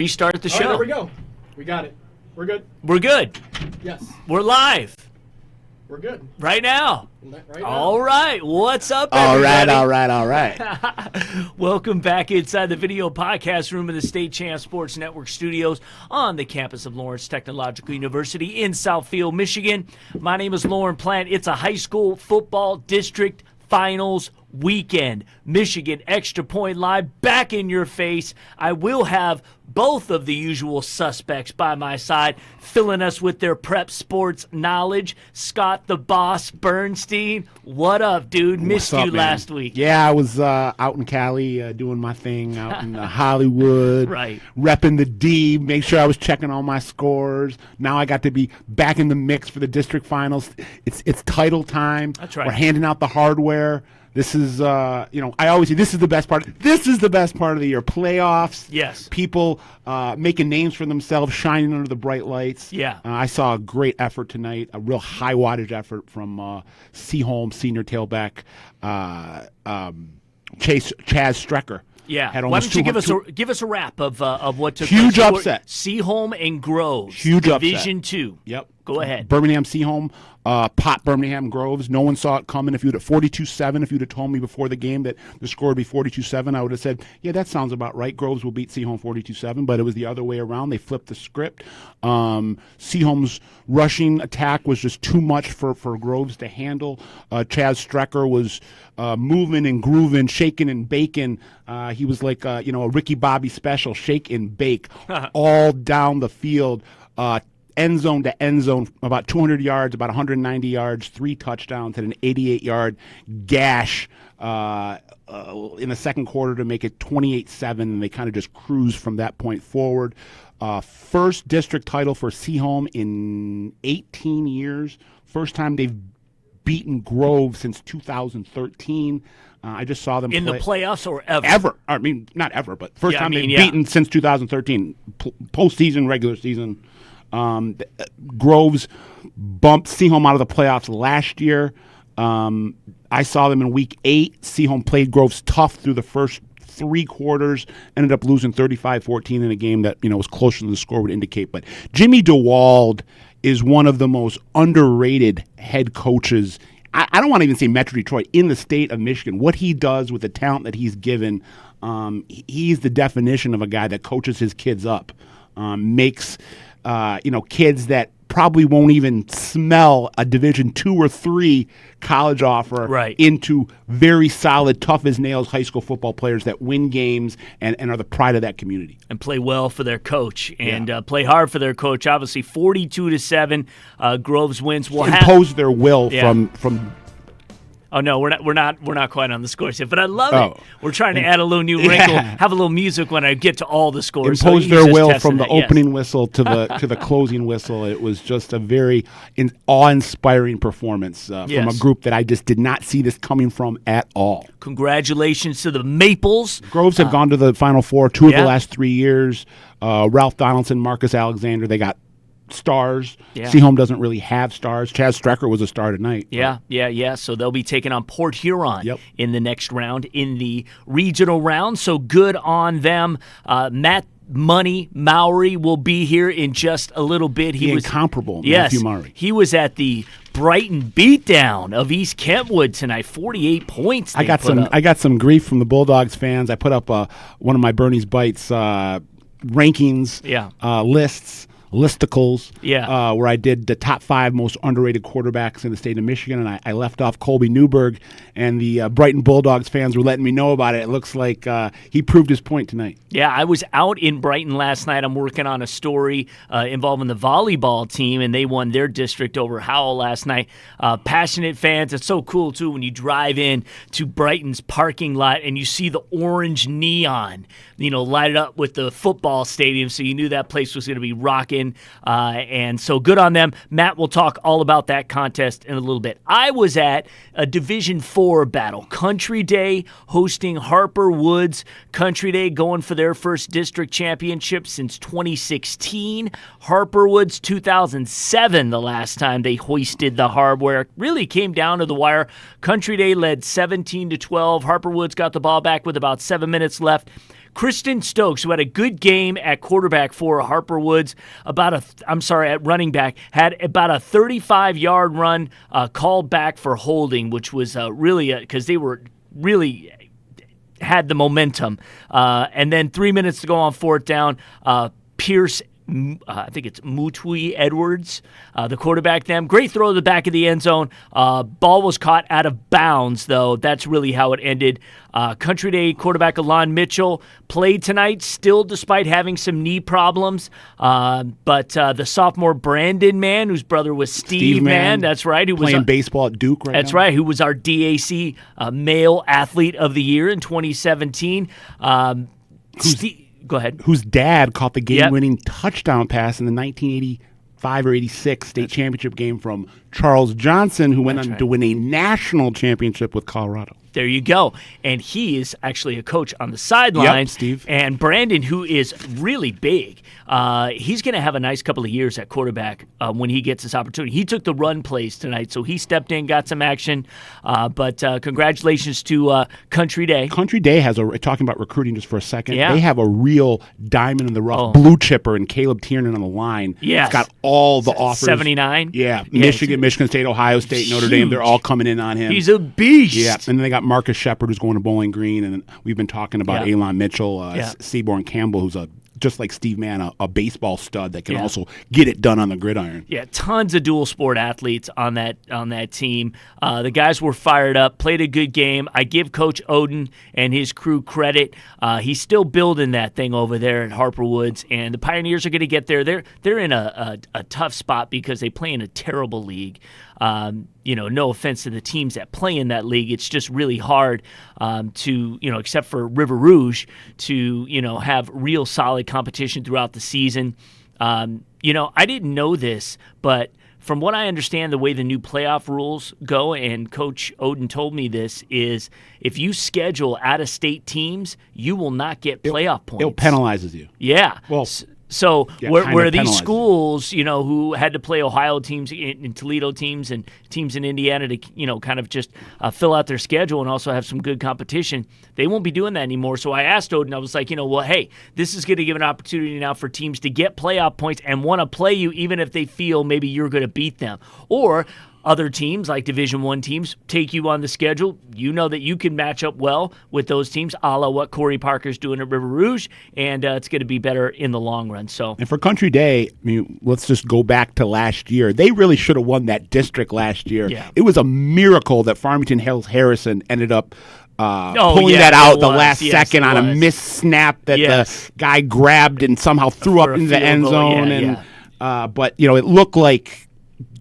Restart the show. All right, there we go. We got it. We're good. We're good. Yes. We're live. We're good. Right now. Right now. All right. What's up, everybody? All right. Welcome back inside the video podcast room of the State CHAMPS Sports Network studios on the campus of Lawrence Technological University in Southfield, Michigan. My name is Lorne Plant. It's a high school football district finals weekend. Michigan Extra Point Live back in your face. I will have both of the usual suspects by my side, filling us with their prep sports knowledge. Scott the Boss Burnstein, what up, dude? Missed you last week. Yeah, I was out in Cali doing my thing out in Hollywood, right? Repping the D, make sure I was checking all my scores. Now I got to be back in the mix for the district finals. It's title time. That's right. We're handing out the hardware. This is, I always say this is the best part. This is the best part of the year. Playoffs. Yes. People making names for themselves, shining under the bright lights. Yeah. I saw a great effort tonight, a real high wattage effort from Seaholm senior tailback Chaz Strecker. Yeah. Why don't you give us a wrap of what took place? Huge upset. Seaholm and Groves. Huge Division upset. 2. Yep. Go ahead. Birmingham Seaholm, Pot Birmingham Groves. No one saw it coming. If you'd have 42-7, if you'd have told me before the game that the score would be 42-7, I would have said, yeah, that sounds about right. Groves will beat Seaholm 42-7, but it was the other way around. They flipped the script. Seaholm's rushing attack was just too much for Groves to handle. Chaz Strecker was moving and grooving, shaking and baking. He was like a Ricky Bobby special, shake and bake, all down the field. End zone to end zone, about 200 yards, about 190 yards, 3 touchdowns, and an 88-yard gash in the second quarter to make it 28-7, and they kind of just cruised from that point forward. First district title for Seaholm in 18 years. First time they've beaten Grove since 2013. I just saw them in play. The playoffs or ever? Ever. I mean, not ever, but first time they've beaten since 2013. Postseason, regular season. Groves bumped Seaholm out of the playoffs last year. I saw them in week 8. Seaholm played Groves tough through the first 3 quarters, ended up losing 35-14 in a game that was closer than the score would indicate. But Jimmy DeWald is one of the most underrated head coaches. I don't want to even say Metro Detroit, in the state of Michigan. What he does with the talent that he's given, he's the definition of a guy that coaches his kids up, makes kids that probably won't even smell a Division 2 or 3 college offer into very solid, tough as nails high school football players that win games and are the pride of that community. And play well for their coach and play hard for their coach. Obviously, 42-7, Groves wins. Impose their will from. Oh no, we're not quite on the scores yet, but I love it. We're trying to add a little new wrinkle, have a little music when I get to all the scores. Impose their will from the opening whistle to the closing whistle. It was just a very awe-inspiring performance from a group that I just did not see this coming from at all. Congratulations to the Maples. Groves have gone to the Final Four 2 of the last 3 years. Ralph Donaldson, Marcus Alexander, they got stars. Seaholm doesn't really have stars. Chaz Strecker was a star tonight. Yeah. So they'll be taking on Port Huron in the next round in the regional round. So good on them. Matt Mowery will be here in just a little bit. He was incomparable. Matthew Mowery. He was at the Brighton beatdown of East Kentwood tonight. 48 points. I got some grief from the Bulldogs fans. I put up one of my Bernie's Bites rankings listicles where I did the top 5 most underrated quarterbacks in the state of Michigan, and I left off Colby Newberg, and the Brighton Bulldogs fans were letting me know about it. It looks like he proved his point tonight. Yeah, I was out in Brighton last night. I'm working on a story involving the volleyball team, and they won their district over Howell last night. Passionate fans. It's so cool, too, when you drive in to Brighton's parking lot and you see the orange neon, lighted up with the football stadium, so you knew that place was going to be rocking. And so good on them. Matt will talk all about that contest in a little bit. I was at a Division 4 battle. Country Day hosting Harper Woods. Country Day going for their first district championship since 2016. Harper Woods 2007, the last time they hoisted the hardware. Really came down to the wire. Country Day led 17-12. Harper Woods got the ball back with about 7 minutes left. Kristen Stokes, who had a good game at quarterback for Harper Woods, at running back, had about a 35-yard run called back for holding, which was really because they were really had the momentum. And then 3 minutes to go on fourth down. Pierce, I think it's Mutui Edwards, the quarterback. Great throw to the back of the end zone. Ball was caught out of bounds, though. That's really how it ended. Country Day quarterback Alon Mitchell played tonight, still despite having some knee problems. But the sophomore Brandon Mann, whose brother was Steve Mann, that's right, who was playing baseball at Duke right That's now. right, who was our DAC Male Athlete of the Year in 2017. Go ahead. Whose dad caught the game-winning touchdown pass in the 1985 or 86 state championship game from Charles Johnson, who went on to win a national championship with Colorado. There you go. And he is actually a coach on the sideline. Yep, Steve. And Brandon, who is really big, he's going to have a nice couple of years at quarterback when he gets this opportunity. He took the run plays tonight, so he stepped in, got some action. But congratulations to Country Day. Country Day has talking about recruiting just for a second, Yeah. they have a real diamond in the rough blue chipper and Caleb Tiernan on the line. Yes. It's got all the offers. 79? Yeah. Michigan, Michigan State, Ohio State, Notre Dame, they're all coming in on him. He's a beast. Yeah, and then they got Marcus Shepard, who's going to Bowling Green, and we've been talking about Alon Mitchell, Seaborn Campbell, who's just like Steve Mann, a baseball stud that can also get it done on the gridiron. Yeah, tons of dual sport athletes on that team. The guys were fired up, played a good game. I give Coach Oden and his crew credit. He's still building that thing over there at Harper Woods, and the Pioneers are going to get there. They're in a tough spot because they play in a terrible league. No offense to the teams that play in that league. It's just really hard to, except for River Rouge, to, have real solid competition throughout the season. I didn't know this, but from what I understand, the way the new playoff rules go, and Coach Oden told me this, is if you schedule out-of-state teams, you will not get playoff points. It penalizes you. Yeah. Well, So yeah, where these penalizes. schools, who had to play Ohio teams and Toledo teams and teams in Indiana to, kind of just fill out their schedule and also have some good competition, they won't be doing that anymore. So I asked Oden, I was like, hey, this is going to give an opportunity now for teams to get playoff points and want to play you even if they feel maybe you're going to beat them. Or other teams, like Division I teams, take you on the schedule. You know that you can match up well with those teams, a la what Corey Parker's doing at River Rouge, and it's going to be better in the long run. So, and for Country Day, let's just go back to last year. They really should have won that district last year. Yeah. It was a miracle that Farmington Hills Harrison ended up pulling that out the last second on a missed snap that the guy grabbed and somehow threw up into the end zone. But it looked like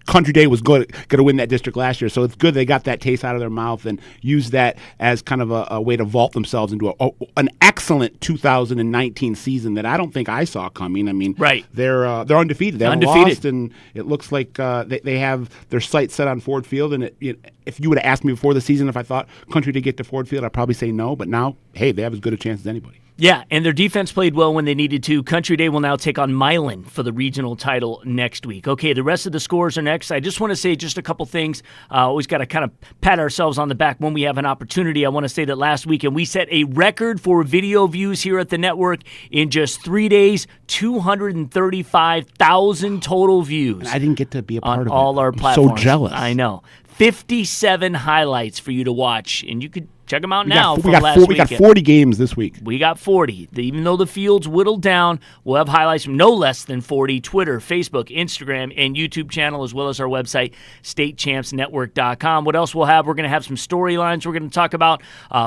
Country Day was going to win that district last year, so it's good they got that taste out of their mouth and used that as kind of a way to vault themselves into an excellent 2019 season that I don't think I saw coming. Right. They're undefeated. They haven't lost, and it looks like they have their sights set on Ford Field. And if you would have asked me before the season if I thought Country Day get to Ford Field, I'd probably say no. But now, hey, they have as good a chance as anybody. Yeah, and their defense played well when they needed to. Country Day will now take on Milan for the regional title next week. Okay, the rest of the scores are next. I just want to say just a couple things. Always got to kind of pat ourselves on the back when we have an opportunity. I want to say that last weekend we set a record for video views here at the network in just 3 days, 235,000 total views. And I didn't get to be a part of it. On all our platforms. So jealous. I know. 57 highlights for you to watch, and you could check them out We now. got 40 games this week. We got 40. Even though the field's whittled down, we'll have highlights from no less than 40. Twitter, Facebook, Instagram, and YouTube channel, as well as our website, statechampsnetwork.com. What else we'll have? We're going to have some storylines. We're going to talk about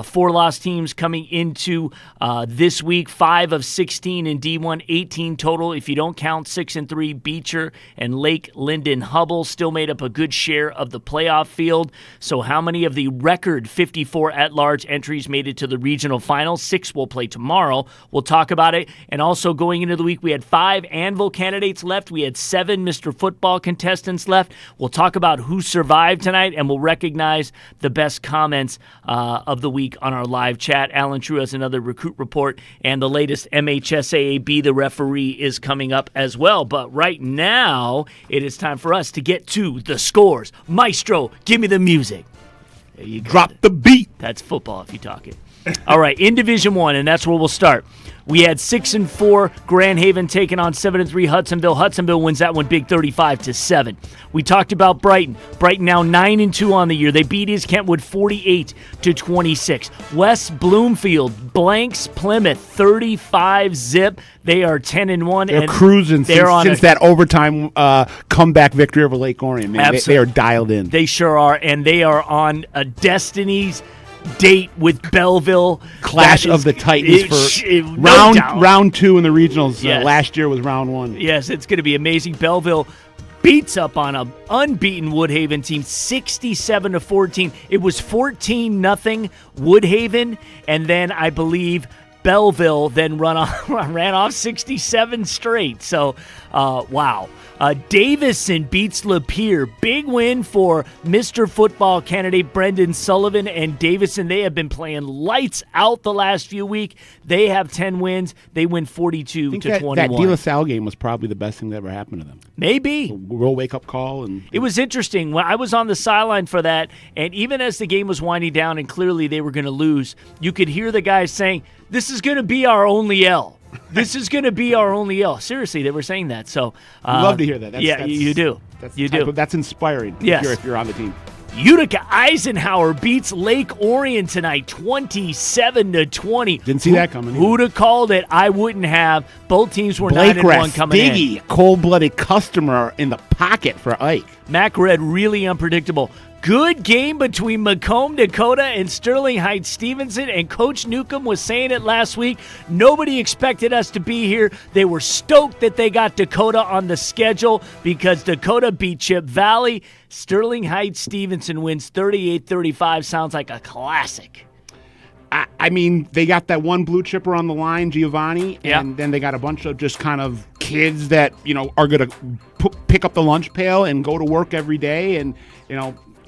4 lost teams coming into this week. 5 of 16 in D1, 18 total. If you don't count 6-3, Beecher and Lake Linden Hubble still made up a good share of the playoff field. So how many of the record 54 at-large entries made it to the regional final? 6 will play tomorrow. We'll talk about it. And also going into the week, we had 5 Anvil candidates left. We had 7 Mr. Football contestants left. We'll talk about who survived tonight, and we'll recognize the best comments of the week on our live chat. Alan True has another recruit report, and the latest MHSAAB, the referee, is coming up as well. But right now, it is time for us to get to the scores. Maestro, give me the music. There you go. Drop the beat. That's football if you talk it. All right, in Division 1, and that's where we'll start. We had 6-4 Grand Haven taking on 7-3 Hudsonville. Hudsonville wins that one big 35-7. We talked about Brighton. Brighton now 9-2 on the year. They beat East Kentwood 48-26. West Bloomfield blanks Plymouth 35-zip. They are 10-1. They're cruising since that overtime comeback victory over Lake Orion. Man, they are dialed in. They sure are, and they are on a Destiny's date with Belleville. Clash of the Titans for round 2 in the regionals. Yes. Last year was round 1. Yes, it's going to be amazing. Belleville beats up on an unbeaten Woodhaven team 67-14. It was 14-0 Woodhaven, and then I believe Belleville then ran off 67 straight. So, wow. Davison beats Lapeer. Big win for Mr. Football candidate Brendan Sullivan and Davison. They have been playing lights out the last few weeks. They have 10 wins. They win 42-21. That De La Salle game was probably the best thing that ever happened to them. Maybe. A real wake-up call. It was interesting. When I was on the sideline for that, and even as the game was winding down and clearly they were going to lose, you could hear the guys saying, "This is going to be our only L. This is going to be our only L." Seriously, they were saying that. So love to hear that. You do. That's inspiring. Yes. If you're on the team. Utica Eisenhower beats Lake Orion tonight, 27-20. Didn't see that coming. Who'd have called it? I wouldn't have. Both teams were 9-1 coming Stiggy, in. cold-blooded customer in the pocket for Ike. Mac Red really unpredictable. Good game between Macomb, Dakota, and Sterling Heights Stevenson, and Coach Newcomb was saying it last week. Nobody expected us to be here. They were stoked that they got Dakota on the schedule because Dakota beat Chip Valley. Sterling Heights Stevenson wins 38-35. Sounds like a classic. I mean, they got that one blue chipper on the line, Giovanni, Yep. and then they got a bunch of just kind of kids that, are going to pick up the lunch pail and go to work every day, and,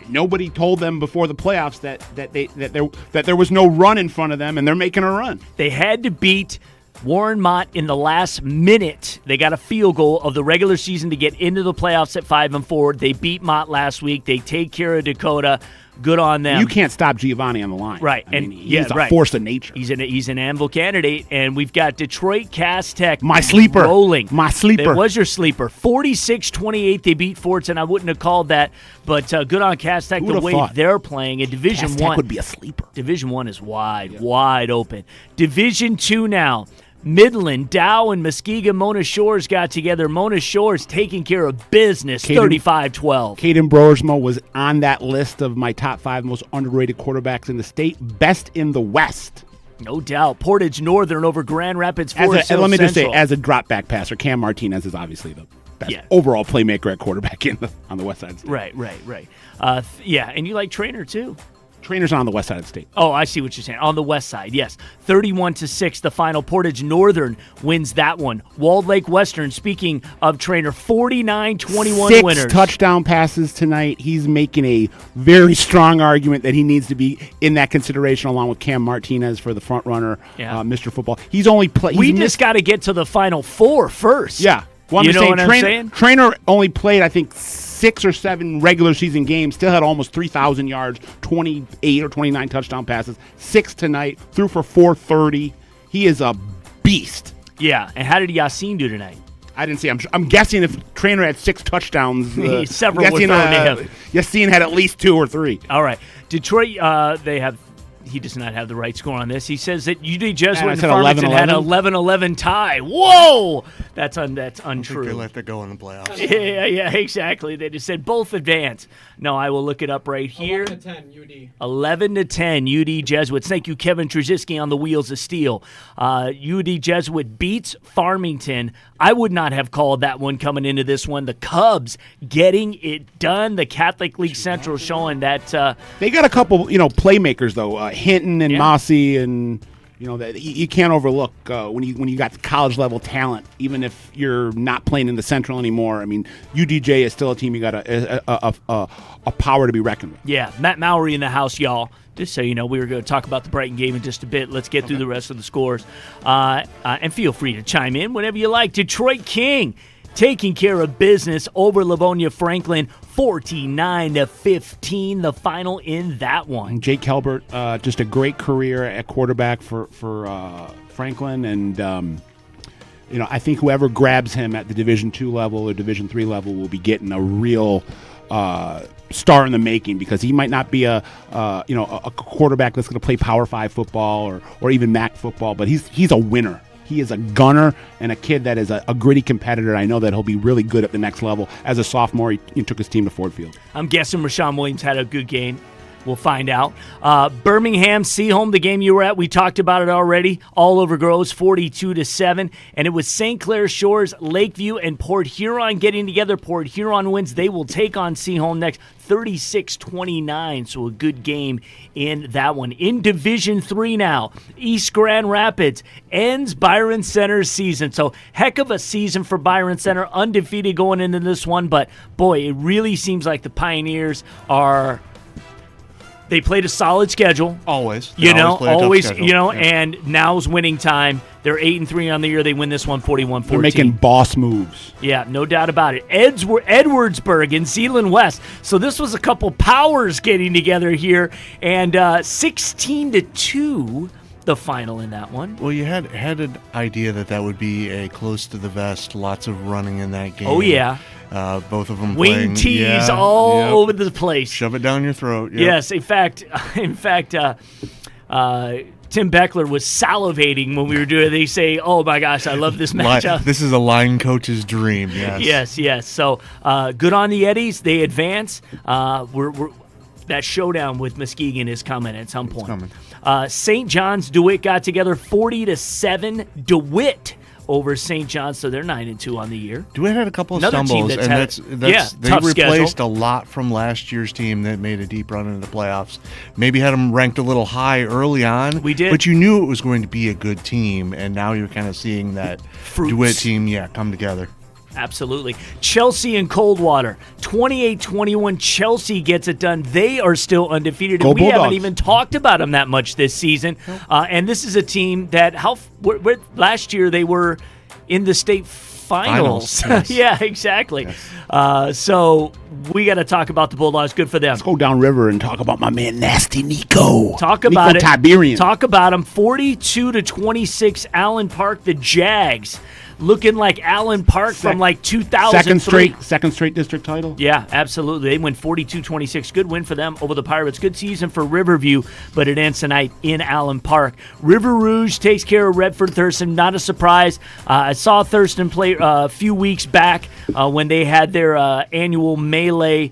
nobody told them before the playoffs that there was no run in front of them, and they're making a run. They had to beat Warren Mott in the last minute. They got a field goal of the regular season to get into the playoffs at 5-4. They beat Mott last week. They take care of Dakota. Good on them. You can't stop Giovanni on the line. Right. He's a force of nature. He's an Anvil candidate, and we've got Detroit Cass Tech. My sleeper. Rolling. My sleeper. It was your sleeper. 46-28, they beat Fortson. I wouldn't have called that, but good on Cass Tech the way they're playing. In Division Cass 1. Tech would be a sleeper. Division 1 is wide open. Division 2 now. Midland, Dow, and Muskega Mona Shores got together. Mona Shores taking care of business, 35-12. Caden Broersmo was on that list of my top 5 most underrated quarterbacks in the state, best in the West. No doubt. Portage Northern over Grand Rapids Forest Hill Let me just say, Central. as a drop back passer, Cam Martinez is obviously the best overall playmaker at quarterback on the West side of the state. Right. And you like Trainer too. Trainer's on the west side of the state. Oh, I see what you're saying. On the west side, yes. 31-6, the final. Portage Northern wins that one. Walled Lake Western, speaking of Trainer, 49-21 winners. 6 touchdown passes tonight. He's making a very strong argument that he needs to be in that consideration along with Cam Martinez for the front runner, Mr. Football. He's only played. We just got to get to the final 4 first. Yeah. Well, you know what I'm saying? Trainer only played, I think, 6 or 7 regular season games, still had almost 3,000 yards, 28 or 29 touchdown passes, 6 tonight, threw for 430. He is a beast. Yeah, and how did Yassine do tonight? I didn't see. I'm guessing if Trainer had 6 touchdowns, several were thrown to him. Yassine had at least 2 or 3. All right. Detroit, he does not have the right score on this. He says that UD Jesuit and Farmington had an 11-11 tie. Whoa! That's untrue. I think they let that go in the playoffs. Yeah, exactly. They just said both advance. No, I will look it up right here. 11-10 UD. 11-10 UD Jesuits. Thank you, Kevin Trzynski on the wheels of steel. UD Jesuit beats Farmington. I would not have called that one coming into this one. The Cubs getting it done. The Catholic League Central showing that they got a couple, playmakers though. Hinton and Mossy, and that you can't overlook when you got college level talent, even if you're not playing in the Central anymore. I mean, UDJ is still a team you got a power to be reckoned with. Yeah, Matt Mowery in the house, y'all. Just so you know, we were going to talk about the Brighton game in just a bit. Let's get through the rest of the scores, and feel free to chime in whenever you like. Detroit King taking care of business over Livonia Franklin, 49-15, the final in that one. Jake Kelbert, just a great career at quarterback for Franklin, and I think whoever grabs him at the Division II level or Division III level will be getting a real star in the making, because he might not be a quarterback that's going to play Power 5 football or even MAC football, but he's a winner. He is a gunner and a kid that is a gritty competitor. I know that he'll be really good at the next level. As a sophomore, he took his team to Ford Field. I'm guessing Rashawn Williams had a good game. We'll find out. Birmingham, Seaholm, the game you were at, we talked about it already. All over Groves, 42-7. And it was St. Clair Shores, Lakeview, and Port Huron getting together. Port Huron wins. They will take on Seaholm next, 36-29. So a good game in that one. In Division III now, East Grand Rapids ends Byron Center's season. So heck of a season for Byron Center. Undefeated going into this one. But, boy, it really seems like the Pioneers are... They played a solid schedule. Always. Always, Yeah. and now's winning time. They're 8-3 on the year. They win this one 41-14. They're making boss moves. Yeah, no doubt about it. Edwardsburg in Zeeland West. So this was a couple powers getting together here, and 16-2 the final in that one. Well, you had an idea that would be a close to the vest, lots of running in that game. Oh, yeah. Both of them Wing playing. tees all over the place. Shove it down your throat. Yep. Yes, in fact, Tim Beckler was salivating when we were doing it. They say, oh, my gosh, I love this matchup. This is a line coach's dream, yes. Yes. So good on the Eddies. They advance. That showdown with Muskegon is coming at some point. It's coming. St. John's, DeWitt got together 40-7. DeWitt over St. John's, so they're 9-2 on the year. DeWitt had a couple of Another team stumbles, that's they tough replaced schedule. a lot from last year's team that made a deep run into the playoffs. Maybe had them ranked a little high early on. We did. But you knew it was going to be a good team, and now you're kind of seeing that DeWitt team, come together. Absolutely. Chelsea and Coldwater, 28-21. Chelsea gets it done. They are still undefeated, and we haven't even talked about them that much this season. And this is a team that last year they were in the state finals. Yes. Yeah, exactly. Yes. So we got to talk about the Bulldogs. Good for them. Let's go downriver and talk about my man, Nasty Nico. Talk about Nico it. Tiberian. Talk about him. 42-26. Allen Park, the Jags. Looking like Allen Park from like 2003. Second straight district title. Yeah, absolutely. They win 42-26. Good win for them over the Pirates. Good season for Riverview, but it ends tonight in Allen Park. River Rouge takes care of Redford Thurston. Not a surprise. I saw Thurston play a few weeks back when they had their annual melee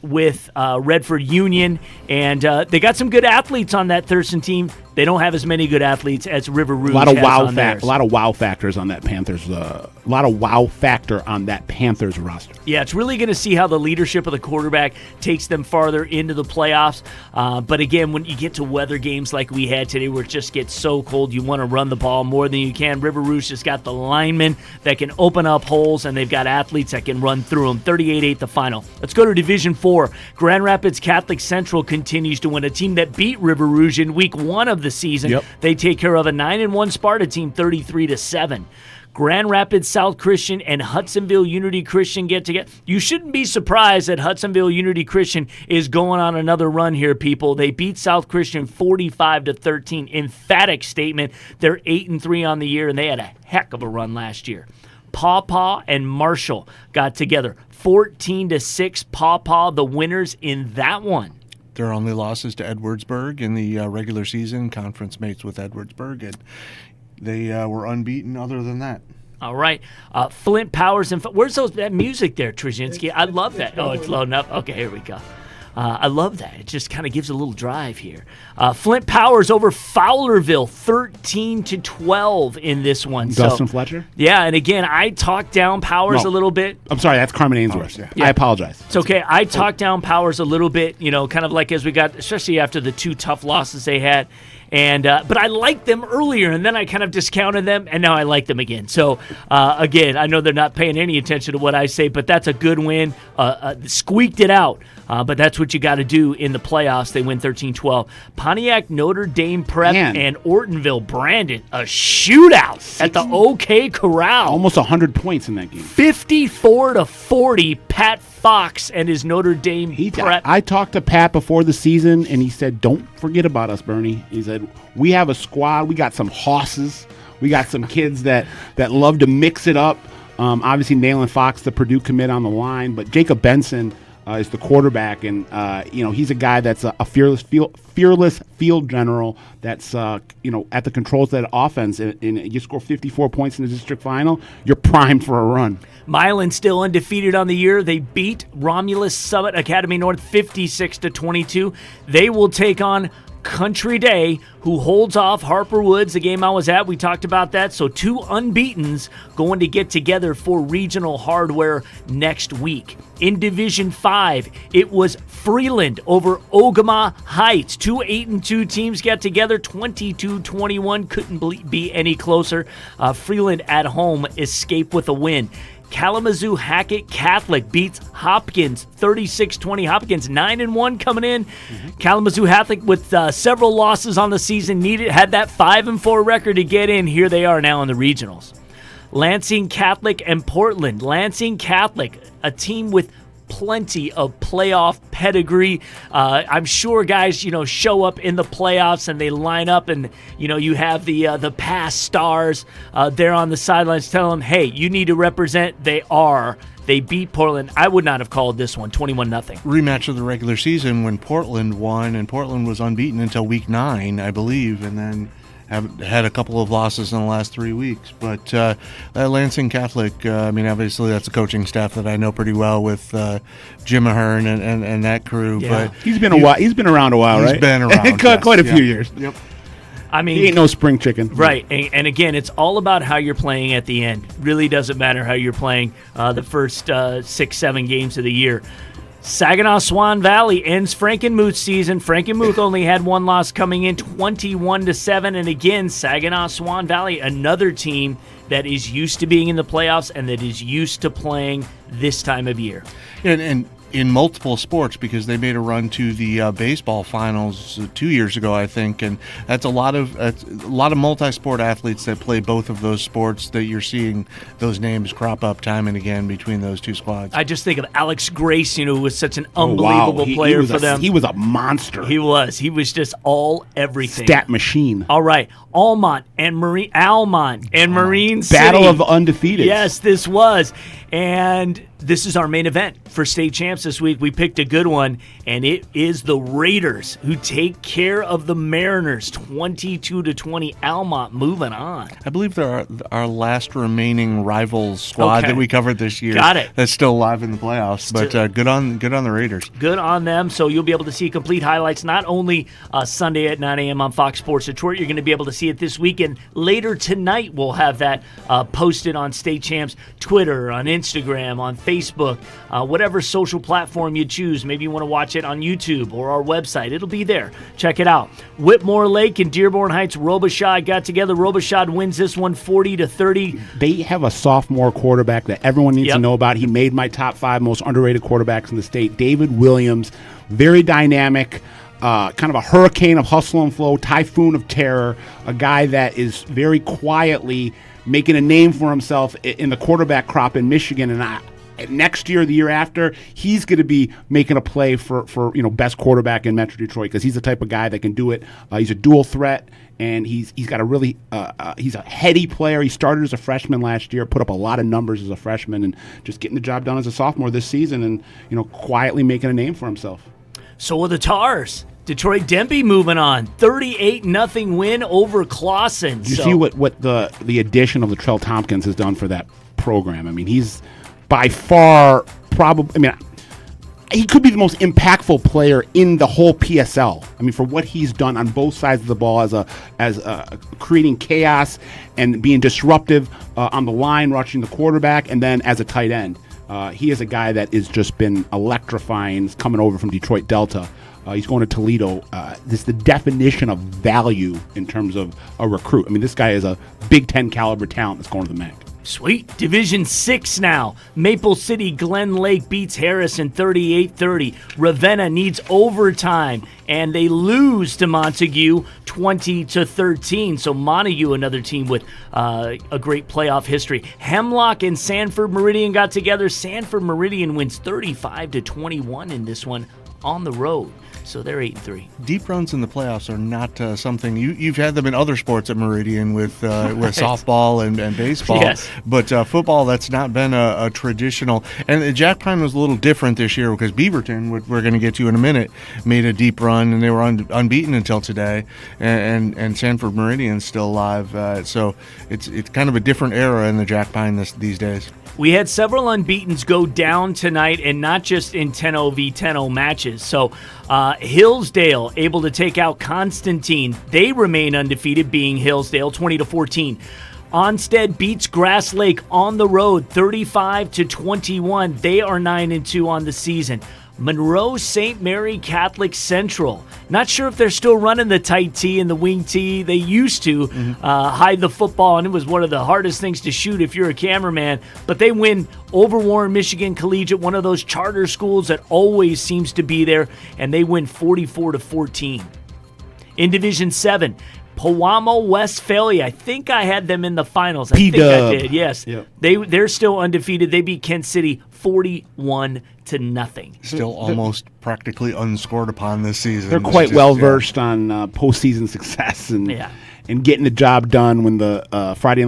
with Redford Union, and they got some good athletes on that Thurston team. They don't have as many good athletes as River Rouge has on theirs. A lot of wow factors on that Panthers. A lot of wow factor on that Panthers roster. Yeah, it's really going to see how the leadership of the quarterback takes them farther into the playoffs. But again, when you get to weather games like we had today, where it just gets so cold, you want to run the ball more than you can. River Rouge has got the linemen that can open up holes, and they've got athletes that can run through them. 38-8 the final. Let's go to Division 4. Grand Rapids Catholic Central continues to win. A team that beat River Rouge in week 1 of the season. Yep. They take care of a 9-1 Sparta team, 33-7. Grand Rapids South Christian and Hudsonville Unity Christian get together. You shouldn't be surprised that Hudsonville Unity Christian is going on another run here, people. They beat South Christian 45-13. Emphatic statement. They're 8-3 on the year, and they had a heck of a run last year. Pawpaw and Marshall got together 14-6. Pawpaw, the winners in that one. Their only losses to Edwardsburg in the regular season, conference mates with Edwardsburg, and they were unbeaten other than that. All right. Flint Powers and where's that music there, Trzynski? I love that. Oh, it's loading up. Okay, here we go. I love that. It just kind of gives a little drive here. Flint Powers over Fowlerville, 13-12 in this one. Dustin Fletcher? Yeah, and again, I talked down Powers a little bit. I'm sorry, that's Carmen Ainsworth. Yeah. I apologize. It's okay. I talked down Powers a little bit, kind of like as we got, especially after the 2 tough losses they had. And but I liked them earlier, and then I kind of discounted them, and now I like them again. So again, I know they're not paying any attention to what I say, but that's a good win. Squeaked it out. But that's what you got to do in the playoffs. They win 13-12. Pontiac, Notre Dame Prep, and Ortonville Brandon, a shootout at the OK Corral. Almost 100 points in that game. 54-40. Pat Fox and his Notre Dame Prep. I talked to Pat before the season, and he said, "Don't forget about us, Bernie." He said, "We have a squad. We got some hosses. We got some kids that love to mix it up." Obviously, Nayland Fox, the Purdue commit, on the line, but Jacob Benson is the quarterback, and he's a guy that's a fearless field general. That's at the controls of that offense. And you score 54 points in the district final, you're primed for a run. Milan still undefeated on the year. They beat Romulus Summit Academy North 56-22. They will take on Country Day, who holds off Harper Woods, the game I was at. We talked about that. So 2 unbeatens going to get together for regional hardware next week. In Division 5, it was Freeland over Ogama Heights. 2 8-2 teams got together, 22-21. Couldn't be any closer. Freeland at home escaped with a win. Kalamazoo Hackett Catholic beats Hopkins 36-20. Hopkins 9-1 coming in. Kalamazoo Hackett with several losses on the season had that 5-4 record to get in. Here they are now in the regionals. Lansing Catholic and Portland. Lansing Catholic, a team with plenty of playoff pedigree. I'm sure guys, show up in the playoffs and they line up, and you have the past stars there on the sidelines telling them, hey, you need to represent. They beat Portland. I would not have called this one 21-0. Rematch of the regular season when Portland won, and Portland was unbeaten until week 9, I believe, and then have had a couple of losses in the last 3 weeks. But that Lansing Catholic, obviously that's a coaching staff that I know pretty well with Jim Ahern and that crew. Yeah. But he's been around a while, right? He's been around. quite a few years. Yep. He ain't no spring chicken. Right. And again, it's all about how you're playing at the end. Really doesn't matter how you're playing the first 6-7 games of the year. Saginaw Swan Valley ends Frankenmuth season. Frankenmuth only had 1 loss coming in, 21-7. And again, Saginaw Swan Valley, another team that is used to being in the playoffs and that is used to playing this time of year. And in multiple sports, because they made a run to the baseball finals 2 years ago, I think, and that's a lot of multi-sport athletes that play both of those sports that you're seeing those names crop up time and again between those two squads. I just think of Alex Grace, who was such an unbelievable player for them. He was a monster. He was just all everything. Stat machine. All right, Almont and Marine City. Battle of the undefeated. Yes, this was. And this is our main event for state champs this week. We picked a good one, and it is the Raiders who take care of the Mariners 22-20. Almont moving on. I believe they're our last remaining rivals squad that we covered this year. Got it. That's still alive in the playoffs, but good on the Raiders. Good on them. So you'll be able to see complete highlights not only Sunday at 9 a.m. on Fox Sports Detroit. You're going to be able to see it this weekend. Later tonight, we'll have that posted on State Champs Twitter, on Instagram, on Facebook, whatever social platform you choose. Maybe you want to watch it on YouTube or our website. It'll be there. Check it out. Whitmore Lake and Dearborn Heights Robichaud got together. Robichaud wins this one 40-30. They have a sophomore quarterback that everyone needs to know about. He made my top 5 most underrated quarterbacks in the state. David Williams, very dynamic, kind of a hurricane of hustle and flow, typhoon of terror, a guy that is very quietly making a name for himself in the quarterback crop in Michigan. And next year, the year after, he's going to be making a play for best quarterback in Metro Detroit, because he's the type of guy that can do it. He's a dual threat, and he's got a really he's a heady player. He started as a freshman last year, put up a lot of numbers as a freshman, and just getting the job done as a sophomore this season, and quietly making a name for himself. So are the Tars. Detroit Denby moving on. 38-0 win over Clawson. You see what the addition of Latrell Tompkins has done for that program. I mean, he's by far probably, he could be the most impactful player in the whole PSL. I mean, for what he's done on both sides of the ball as creating chaos and being disruptive on the line, rushing the quarterback, and then as a tight end. He is a guy that has just been electrifying, coming over from Detroit Delta. He's going to Toledo. This is the definition of value in terms of a recruit. I mean, this guy is a Big Ten caliber talent that's going to the MAC. Sweet. Division 6 now. Maple City Glen Lake beats Harrison 38-30. Ravenna needs overtime, and they lose to Montague 20-13. So Montague, another team with a great playoff history. Hemlock and Sanford Meridian got together. Sanford Meridian wins 35-21 in this one on the road. So they're 8-3. Deep runs in the playoffs are not something you've had them in other sports at Meridian with softball and baseball. Yes. But football, that's not been a traditional. And Jack Pine was a little different this year because Beaverton, which we're going to get to in a minute, made a deep run and they were unbeaten until today. And Sanford Meridian's still alive. So it's kind of a different era in the Jack Pine these days. We had several unbeatens go down tonight, and not just in 10-0 v. 10-0 matches. So Hillsdale able to take out Constantine. They remain undefeated, being Hillsdale 20-14. Onstead beats Grass Lake on the road 35-21. They are 9-2 on the season. Monroe St. Mary Catholic Central. Not sure if they're still running the tight tee and the wing tee. They used to hide the football, and it was one of the hardest things to shoot if you're a cameraman. But they win over Warren Michigan Collegiate, one of those charter schools that always seems to be there, and they win 44-14. In Division 7, Pewamo Westphalia. I think I had them in the finals. I think I did, yes. Yep. They're still undefeated. They beat Kent City 41-0. Still almost practically unscored upon this season. They're quite well versed on postseason success and getting the job done when the Friday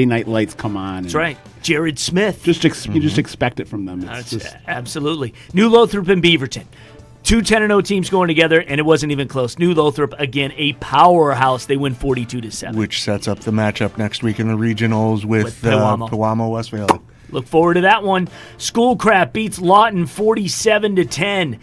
night lights come on. That's right. Jared Smith. You just expect it from them. Absolutely. New Lothrop and Beaverton. Two 10-0 teams going together, and it wasn't even close. New Lothrop, again, a powerhouse. They win 42-7. Which sets up the matchup next week in the regionals with Pewamo Westphalia. Look forward to that one. Schoolcraft beats Lawton 47-10.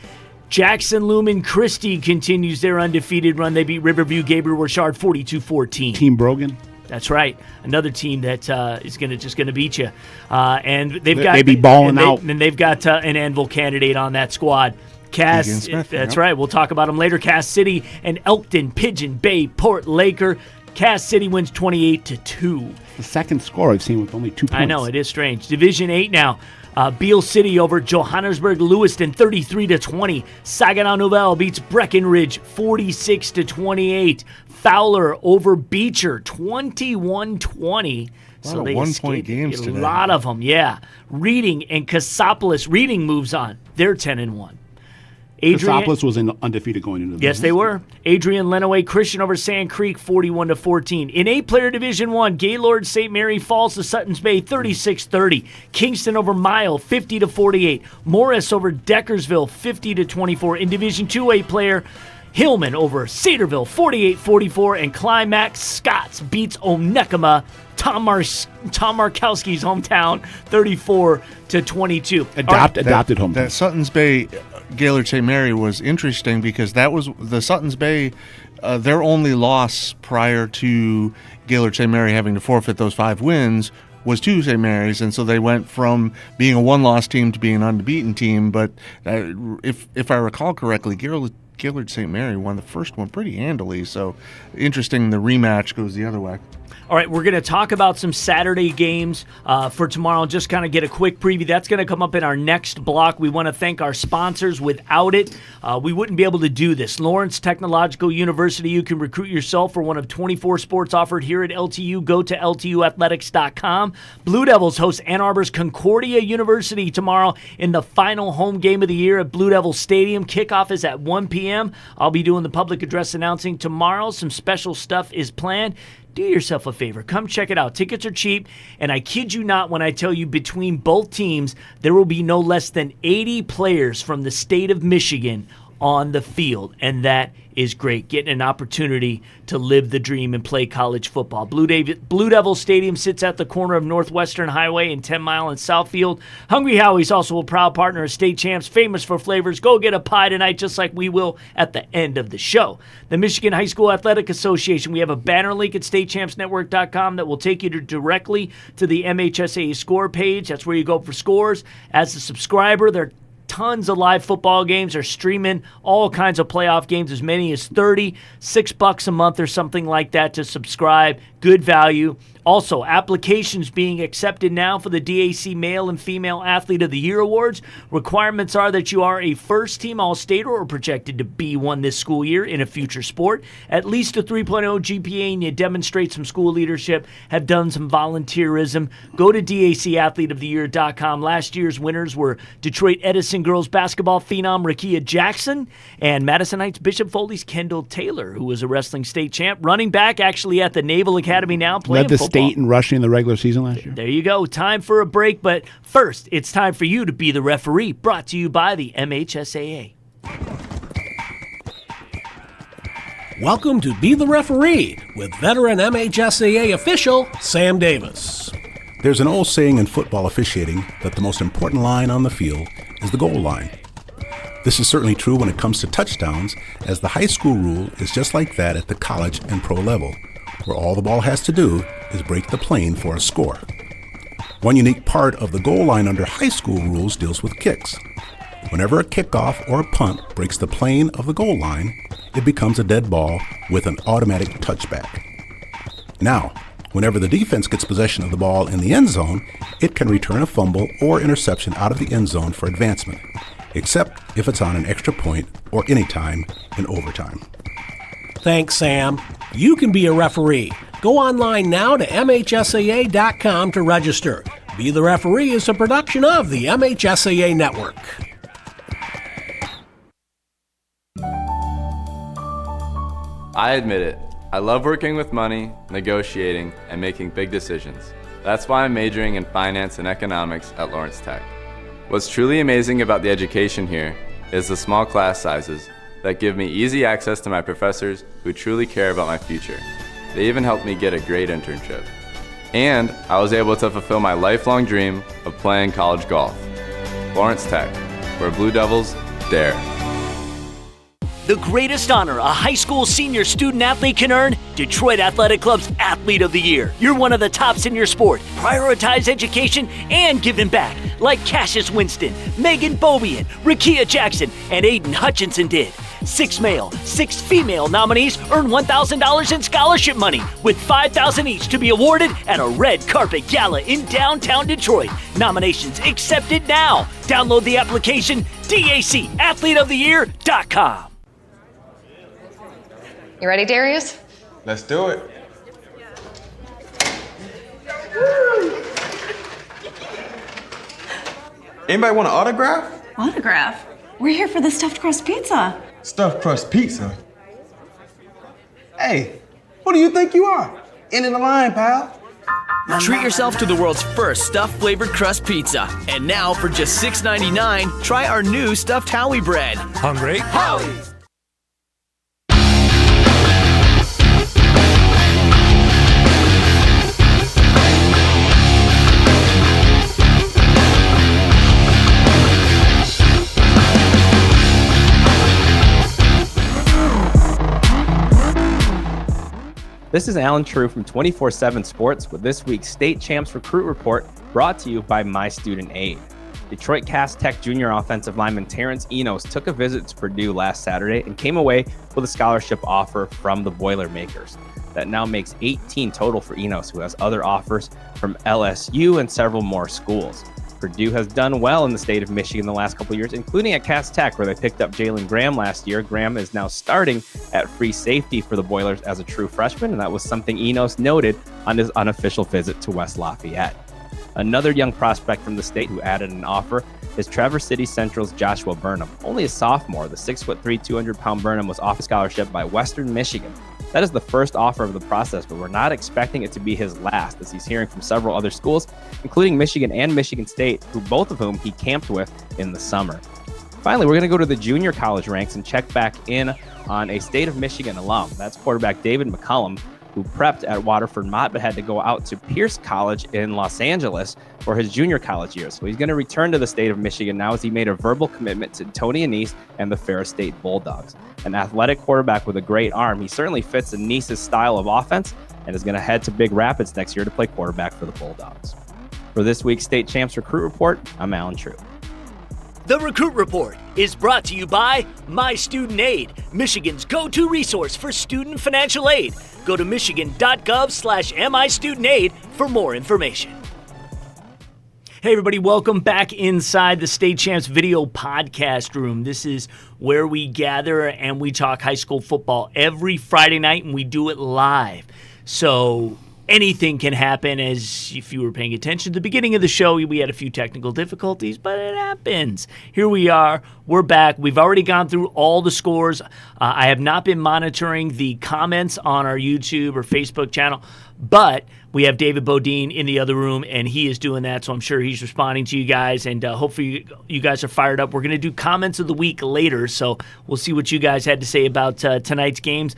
Jackson Lumen Christie continues their undefeated run. They beat Riverview Gabriel Richard 42-14. Team Brogan. That's right. Another team that is just going to beat you. And they've be balling out. And they've got an Anvil candidate on that squad. Cass, Smith, that's right. We'll talk about them later. Cass City and Elkton, Pigeon Bay, Port Laker. Cass City wins 28-2. The second score I've seen with only 2 points. I know, it is strange. Division 8 now. Beale City over Johannesburg Lewiston 33-20. Saginaw Nouvelle beats Breckenridge 46-28. Fowler over Beecher 21-20. So they 1-point games today. A lot of them, yeah. Reading and Cassopolis. Reading moves on. They're 10-1. Cassopolis was undefeated going into the Yes, they were. Adrian Lenaway Christian over Sand Creek, 41-14. In 8-player Division 1, Gaylord St. Mary falls to Sutton's Bay, 36-30. Kingston over Mile, 50-48. Morris over Deckersville, 50-24. In Division 2, 8-player, Hillman over Cedarville, 48-44. And Climax Scots beats Onekama, Tom Markowski's hometown, 34-22. Adopted home. That Sutton's Bay Gaylord St. Mary was interesting because that was the Sutton's Bay, their only loss prior to Gaylord St. Mary having to forfeit those 5 wins was to St. Mary's, and so they went from being a one-loss team to being an unbeaten team. But if I recall correctly, Gaylord St. Mary won the first one pretty handily, so interesting the rematch goes the other way. All right, we're going to talk about some Saturday games for tomorrow. Just kind of get a quick preview. That's going to come up in our next block. We want to thank our sponsors. Without it, we wouldn't be able to do this. Lawrence Technological University. You can recruit yourself for one of 24 sports offered here at LTU. Go to LTUathletics.com. Blue Devils host Ann Arbor's Concordia University tomorrow in the final home game of the year at Blue Devils Stadium. Kickoff is at 1 p.m. I'll be doing the public address announcing tomorrow. Some special stuff is planned. Do yourself a favor. Come check it out. Tickets are cheap, and I kid you not when I tell you between both teams, there will be no less than 80 players from the state of Michigan on the field, and that is great. Getting an opportunity to live the dream and play college football. Blue Devil Stadium sits at the corner of Northwestern Highway and 10 Mile and Southfield. Hungry Howie's also a proud partner of State Champs, famous for flavors. Go get a pie tonight, just like we will at the end of the show. The Michigan High School Athletic Association, we have a banner link at statechampsnetwork.com that will take you directly to the MHSAA score page. That's where you go for scores. As a subscriber, they're tons of live football games. They're streaming all kinds of playoff games, as many as 30, $6 a month or something like that to subscribe. Good value. Also, applications being accepted now for the DAC Male and Female Athlete of the Year Awards. Requirements are that you are a first-team All-Stater or projected to be one this school year in a future sport, at least a 3.0 GPA, and you demonstrate some school leadership, have done some volunteerism. Go to dacathleteoftheyear.com. Last year's winners were Detroit Edison girls basketball phenom Rakia Jackson and Madison Heights Bishop Foley's Kendall Taylor, who was a wrestling state champ. Running back, actually at the Naval Academy now, playing football. State in rushing in the regular season last year. There you go. Time for a break, but first, it's time for you to be the referee, brought to you by the MHSAA. Welcome to Be the Referee with veteran MHSAA official Sam Davis. There's an old saying in football officiating that the most important line on the field is the goal line. This is certainly true when it comes to touchdowns, as the high school rule is just like that at the college and pro level, where all the ball has to do is break the plane for a score. One unique part of the goal line under high school rules deals with kicks. Whenever a kickoff or a punt breaks the plane of the goal line, it becomes a dead ball with an automatic touchback. Now, whenever the defense gets possession of the ball in the end zone, it can return a fumble or interception out of the end zone for advancement, except if it's on an extra point or any time in overtime. Thanks, Sam. You can be a referee. Go online now to MHSAA.com to register. Be the Referee is a production of the MHSAA Network. I admit it. I love working with money, negotiating, and making big decisions. That's why I'm majoring in finance and economics at Lawrence Tech. What's truly amazing about the education here is the small class sizes that give me easy access to my professors who truly care about my future. They even helped me get a great internship. And I was able to fulfill my lifelong dream of playing college golf. Lawrence Tech, where Blue Devils dare. The greatest honor a high school senior student athlete can earn, Detroit Athletic Club's Athlete of the Year. You're one of the tops in your sport. Prioritize education and giving back, like Cassius Winston, Megan Bobian, Rakia Jackson, and Aiden Hutchinson did. 6 male, 6 female nominees earn $1,000 in scholarship money, with $5,000 each to be awarded at a red carpet gala in downtown Detroit. Nominations accepted now. Download the application, dacathleteoftheyear.com. You ready, Darius? Let's do it. Anybody want an autograph? Autograph? We're here for the stuffed crust pizza. Stuffed crust pizza? Hey, who do you think you are? End of the line, pal. Treat yourself to the world's first stuffed flavored crust pizza. And now, for just $6.99, try our new stuffed Howie bread. Hungry? Howie's! This is Alan True from 24/7 Sports with this week's State Champs Recruit Report, brought to you by My Student Aid. Detroit Cass Tech junior offensive lineman Terrence Enos took a visit to Purdue last Saturday and came away with a scholarship offer from the Boilermakers. That now makes 18 total for Enos, who has other offers from LSU and several more schools. Purdue has done well in the state of Michigan the last couple of years, including at Cass Tech, where they picked up Jalen Graham last year. Graham is now starting at free safety for the Boilers as a true freshman, and that was something Enos noted on his unofficial visit to West Lafayette. Another young prospect from the state who added an offer is Traverse City Central's Joshua Burnham. Only a sophomore, the 6'3", 200-pound Burnham was offered a scholarship by Western Michigan. That is the first offer of the process, but we're not expecting it to be his last, as he's hearing from several other schools, including Michigan and Michigan State, both of whom he camped with in the summer. Finally, we're going to go to the junior college ranks and check back in on a state of Michigan alum. That's quarterback David McCullum, who prepped at Waterford Mott but had to go out to Pierce College in Los Angeles for his junior college years. So he's going to return to the state of Michigan now, as he made a verbal commitment to Tony Annese and the Ferris State Bulldogs. An athletic quarterback with a great arm, he certainly fits Annese's style of offense and is going to head to Big Rapids next year to play quarterback for the Bulldogs. For this week's State Champs Recruit Report, I'm Alan True. The Recruit Report is brought to you by My Student Aid, Michigan's go-to resource for student financial aid. Go to michigan.gov/MIStudentAid for more information. Hey everybody, welcome back inside the State Champs video podcast room. This is where we gather and we talk high school football every Friday night, and we do it live. So anything can happen. As if you were paying attention at the beginning of the show, we had a few technical difficulties, but it happens. Here we are. We're back. We've already gone through all the scores. I have not been monitoring the comments on our YouTube or Facebook channel, but we have David Bodine in the other room, and he is doing that, so I'm sure he's responding to you guys, and hopefully you guys are fired up. We're going to do comments of the week later, so we'll see what you guys had to say about tonight's games.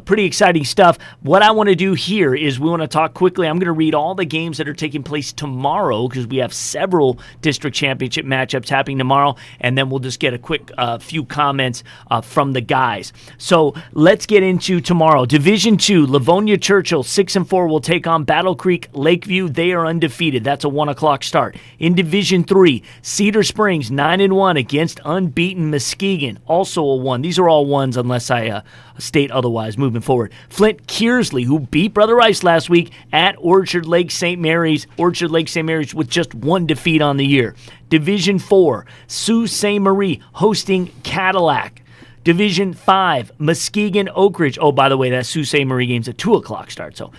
Pretty exciting stuff. What I want to do here is we want to talk quickly. I'm going to read all the games that are taking place tomorrow because we have several district championship matchups happening tomorrow, and then we'll just get a quick few comments from the guys. So let's get into tomorrow. Division II, Livonia Churchill, 6-4, will take on Battle Creek Lakeview. They are undefeated. That's a 1 o'clock start. In Division III, Cedar Springs 9-1 against unbeaten Muskegon. Also a 1. These are all 1s unless I state otherwise moving forward. Flint Kearsley, who beat Brother Rice last week at Orchard Lake St. Mary's. Orchard Lake St. Mary's with just 1 defeat on the year. Division IV, Sault Ste. Marie hosting Cadillac. Division 5, Muskegon Oak Ridge. Oh, by the way, that Sault Ste. Marie game's a 2 o'clock start. So,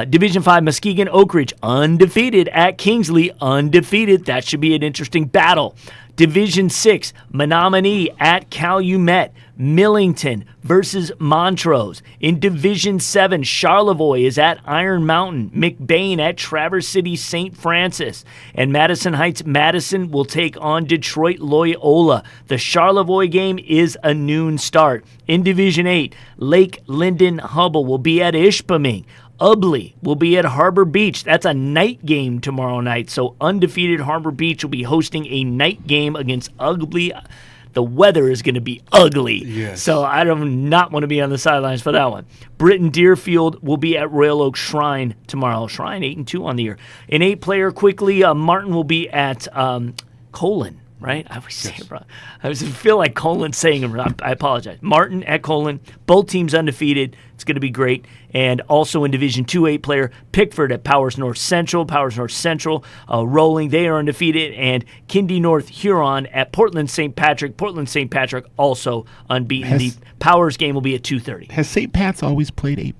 Division 5, Muskegon Oak Ridge, undefeated at Kingsley, undefeated. That should be an interesting battle. Division 6, Menominee at Calumet. Millington versus Montrose. In Division 7, Charlevoix is at Iron Mountain. McBain at Traverse City St. Francis. And Madison Heights Madison will take on Detroit Loyola. The Charlevoix game is a noon start. In Division 8, Lake Linden Hubble will be at Ishpeming. Ubley will be at Harbor Beach. That's a night game tomorrow night. So undefeated Harbor Beach will be hosting a night game against Ubley. The weather is going to be ugly. Yes. So I do not want to be on the sidelines for that one. Britton Deerfield will be at Royal Oak Shrine tomorrow. Shrine 8-2 on the year. In 8-player quickly, Martin will be at Colon. Right? I always say it wrong. I feel like Colin's saying it wrong. I apologize. Martin at Colon. Both teams undefeated. It's going to be great. And also in Division 2 8-player, Pickford at Powers North Central. Powers North Central rolling. They are undefeated. And Kindy North Huron at Portland St. Patrick. Portland St. Patrick also unbeaten. The Powers game will be at 2:30. Has St. Pat's always played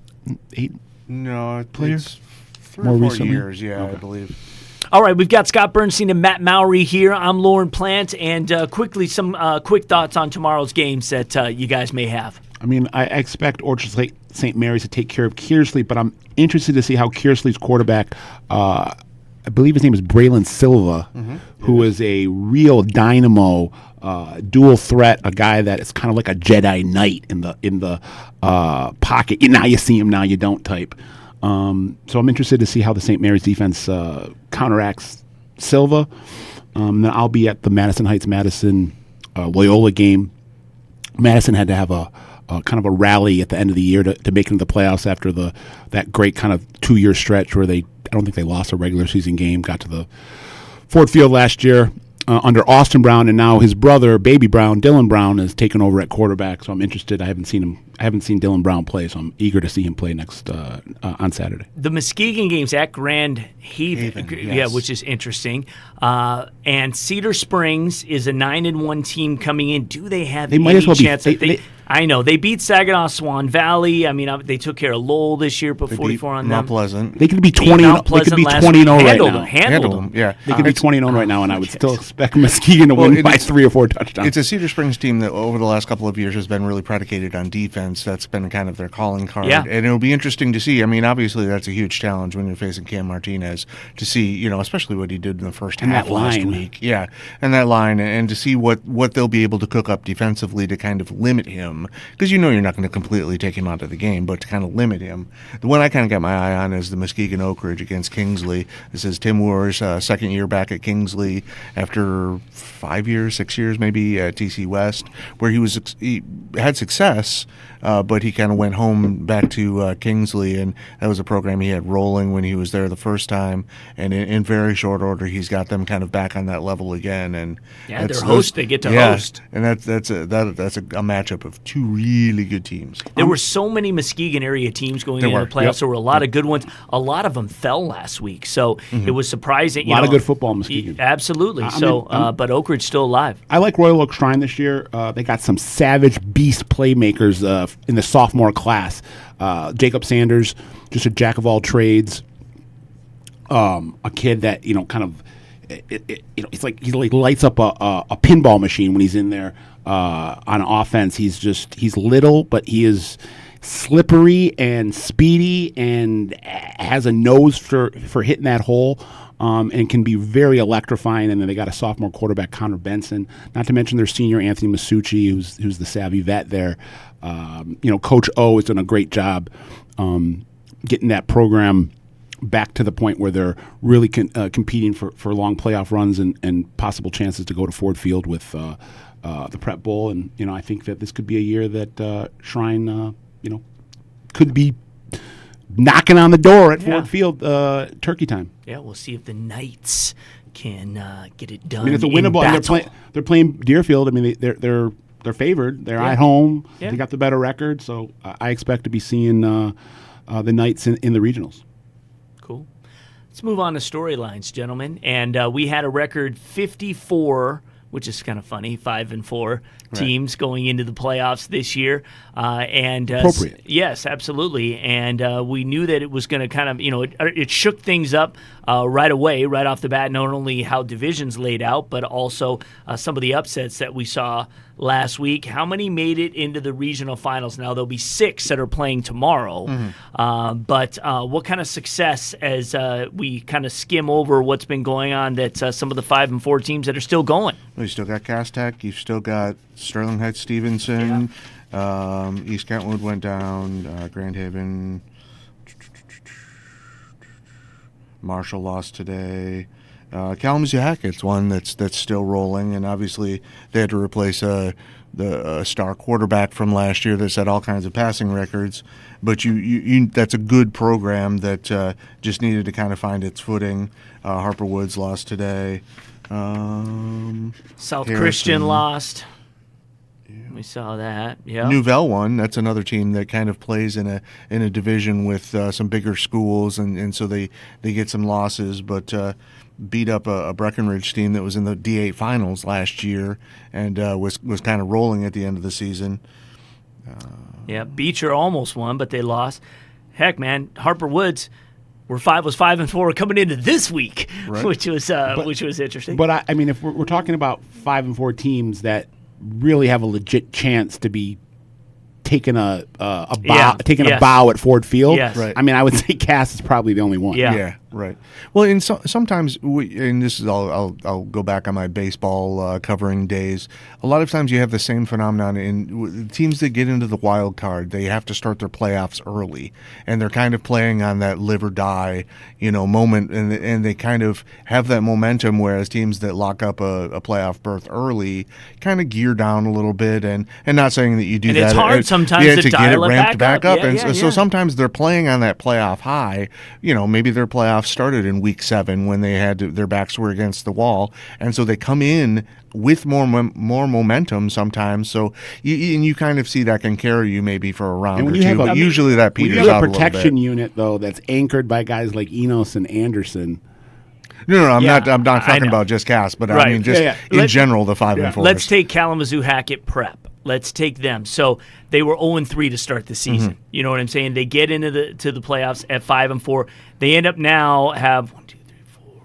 eight No, players? It's 3 More or 4 recently? years, yeah, Okay. I believe. All right, we've got Scott Burnstein and Matt Mowery here. I'm Lorne Plant, and quickly some quick thoughts on tomorrow's games that you guys may have. I mean, I expect Orchard Lake St. Mary's to take care of Kearsley, but I'm interested to see how Kearsley's quarterback, I believe his name is Braylon Silva, who is a real dynamo, dual threat, a guy that is kind of like a Jedi Knight in the pocket. Now you see him, now you don't type. So I'm interested to see how the St. Mary's defense counteracts Silva. Then I'll be at the Madison Heights Madison Loyola game. Madison had to have a kind of a rally at the end of the year to make it into the playoffs after that great kind of 2-year stretch where I don't think they lost a regular season game, got to the Ford Field last year under Austin Brown, and now his brother, Baby Brown, Dylan Brown, is taken over at quarterback. So I'm interested. I haven't seen Dylan Brown play, so I'm eager to see him play next on Saturday. The Muskegon game's at Grand Haven, yes. which is interesting. And Cedar Springs is a 9-1 team coming in. Do they have They any might as well be- chance? I know they beat Saginaw Swan Valley. I mean, they took care of Lowell this year, put 44 on them. Mount Pleasant. They could be Beat 20. Mount They could be Pleasant 20-0 last week. right now. Handled them. Yeah. They could be 20-0 right now, and I would still expect Muskegon to win by 3 or 4 touchdowns. It's a Cedar Springs team that over the last couple of years has been really predicated on defense. That's been kind of their calling card. Yeah. And it'll be interesting to see. I mean, obviously that's a huge challenge when you're facing Cam Martinez to see, especially what he did in the first And half that last line. week. Yeah. And that line, and to see what they'll be able to cook up defensively to kind of limit him. him, because you're not going to completely take him out of the game, but to kind of limit him. The one I kind of got my eye on is the Muskegon Oak Ridge against Kingsley. This is Tim Moore's second year back at Kingsley after 5 years, 6 years maybe at TC West, where he had success, but he kind of went home back to Kingsley, and that was a program he had rolling when he was there the first time, and in very short order he's got them kind of back on that level again. And yeah, they're host. They get to host, and that's a matchup of two really good teams. There were so many Muskegon area teams going into the playoffs. Yep. There were a lot of good ones. A lot of them fell last week, so it was surprising. A lot of good football in Muskegon. Absolutely. But Oak Ridge still alive. I like Royal Oak Shrine this year. They got some savage beast playmakers in the sophomore class. Jacob Sanders, just a jack of all trades. A kid that kind of, it's like he lights up a pinball machine when he's in there on offense. He's little, but he is slippery and speedy and has a nose for hitting that hole. And can be very electrifying. And then they got a sophomore quarterback, Connor Benson. Not to mention their senior, Anthony Masucci, who's the savvy vet there. Coach O has done a great job getting that program back to the point where they're really competing for long playoff runs and possible chances to go to Ford Field with the Prep Bowl. And, I think that this could be a year that Shrine, could be knocking on the door at Ford Field turkey time. Yeah, we'll see if the Knights can get it done. I mean, it's a winnable. And they're playing Deerfield. I mean, they're favored. They're at home. Yeah. They got the better record. So I expect to be seeing the Knights in the regionals. Cool. Let's move on to storylines, gentlemen. And we had a record 54, which is kind of funny, 5-4 teams going into the playoffs this year. Appropriate. Yes, absolutely. And we knew that it was going to kind of, it shook things up right away, right off the bat, not only how divisions laid out, but also some of the upsets that we saw last week. How many made it into the regional finals? Now, there'll be 6 that are playing tomorrow. But what kind of success as we kind of skim over what's been going on that some of the 5-4 teams that are still going? Well, you still got Cass Tech. You've still got Sterling Heights Stevenson. East Kentwood went down. Grand Haven. Marshall lost today. Kalamazoo Hackett's one that's still rolling, and obviously they had to replace the star quarterback from last year that set all kinds of passing records. But you that's a good program that just needed to kind of find its footing. Harper Woods lost today. South Christian lost. We saw that. Yeah. Nouvelle won. That's another team that kind of plays in a division with some bigger schools, and so they get some losses, but beat up a Breckenridge team that was in the D8 finals last year and was kind of rolling at the end of the season. Beecher almost won, but they lost. Heck, man, Harper Woods was 5-4 coming into this week, which was interesting. But I mean, if we're talking about 5-4 teams that really have a legit chance to be taking a bow at Ford Field. Yes. Right. I mean, I would say Cass is probably the only one. Yeah. Right. Well, and sometimes and this is I'll go back on my baseball covering days. A lot of times you have the same phenomenon in teams that get into the wild card. They have to start their playoffs early, and they're kind of playing on that live or die, moment, and they kind of have that momentum. Whereas teams that lock up a playoff berth early kind of gear down a little bit, and not saying that you do and that. It's hard sometimes to get it ramped back up. So sometimes they're playing on that playoff high. Maybe their playoffs started in week 7 when they had their backs were against the wall, and so they come in with more momentum sometimes. So you kind of see that can carry you maybe for a round or two, but usually that peters out a little bit. You have a protection unit though that's anchored by guys like Enos and Anderson. No, I'm not talking about just Cass, but I mean just in general the 5-4. Let's take Kalamazoo Hackett Prep. Let's take them. So they were 0-3 to start the season. Mm-hmm. You know what I'm saying? They get into the playoffs at 5-4. They end up now have 1, 2, 3, 4.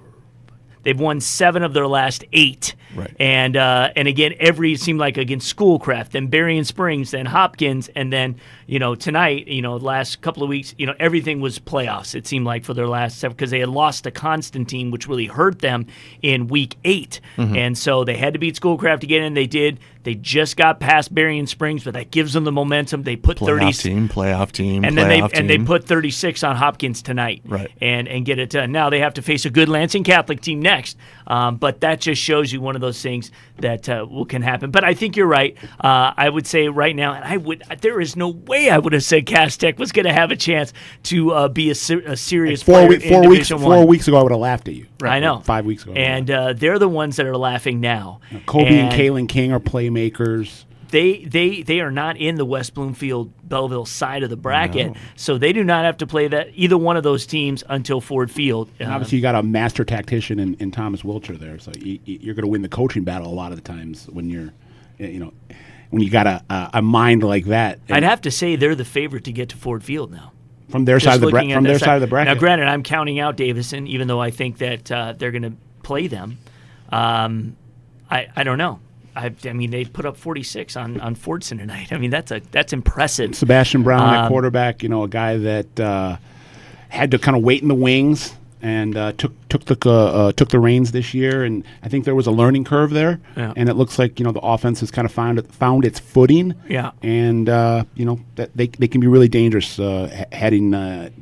They've won 7 of their last 8. Right. And again, it seemed like against Schoolcraft, then Berrien Springs, then Hopkins, and then tonight, last couple of weeks, everything was playoffs. It seemed like for their last 7 because they had lost to Constantine, which really hurt them in week 8, and so they had to beat Schoolcraft to get in. They did. They just got past Berrien Springs, but that gives them the momentum. They put playoff team, and then they put 36 on Hopkins tonight, right? And get it done. Now they have to face a good Lansing Catholic team next, but that just shows you one of those things that can happen. But I think you're right. I would say right now, and there is no way I would have said Cass Tech was going to have a chance to be a serious player in Division 1. 4 weeks ago, I would have laughed at you. Right. I know. 5 weeks ago. And they're the ones that are laughing now. Kobe and Kaylin King are playmakers. They are not in the West Bloomfield Belleville side of the bracket, so they do not have to play either one of those teams until Ford Field. And obviously, you got a master tactician in Thomas Wilcher there, so you're going to win the coaching battle a lot of the times when you're, when you got a mind like that. I'd have to say they're the favorite to get to Ford Field now. From their side of the bracket. Now, granted, I'm counting out Davison, even though I think that they're going to play them. I don't know. I mean, they put up 46 on Fordson tonight. I mean, that's impressive. Sebastian Brown, at quarterback, a guy that had to kind of wait in the wings and took the reins this year. And I think there was a learning curve there. Yeah. And it looks like the offense has kind of found its footing. Yeah. And that they can be really dangerous heading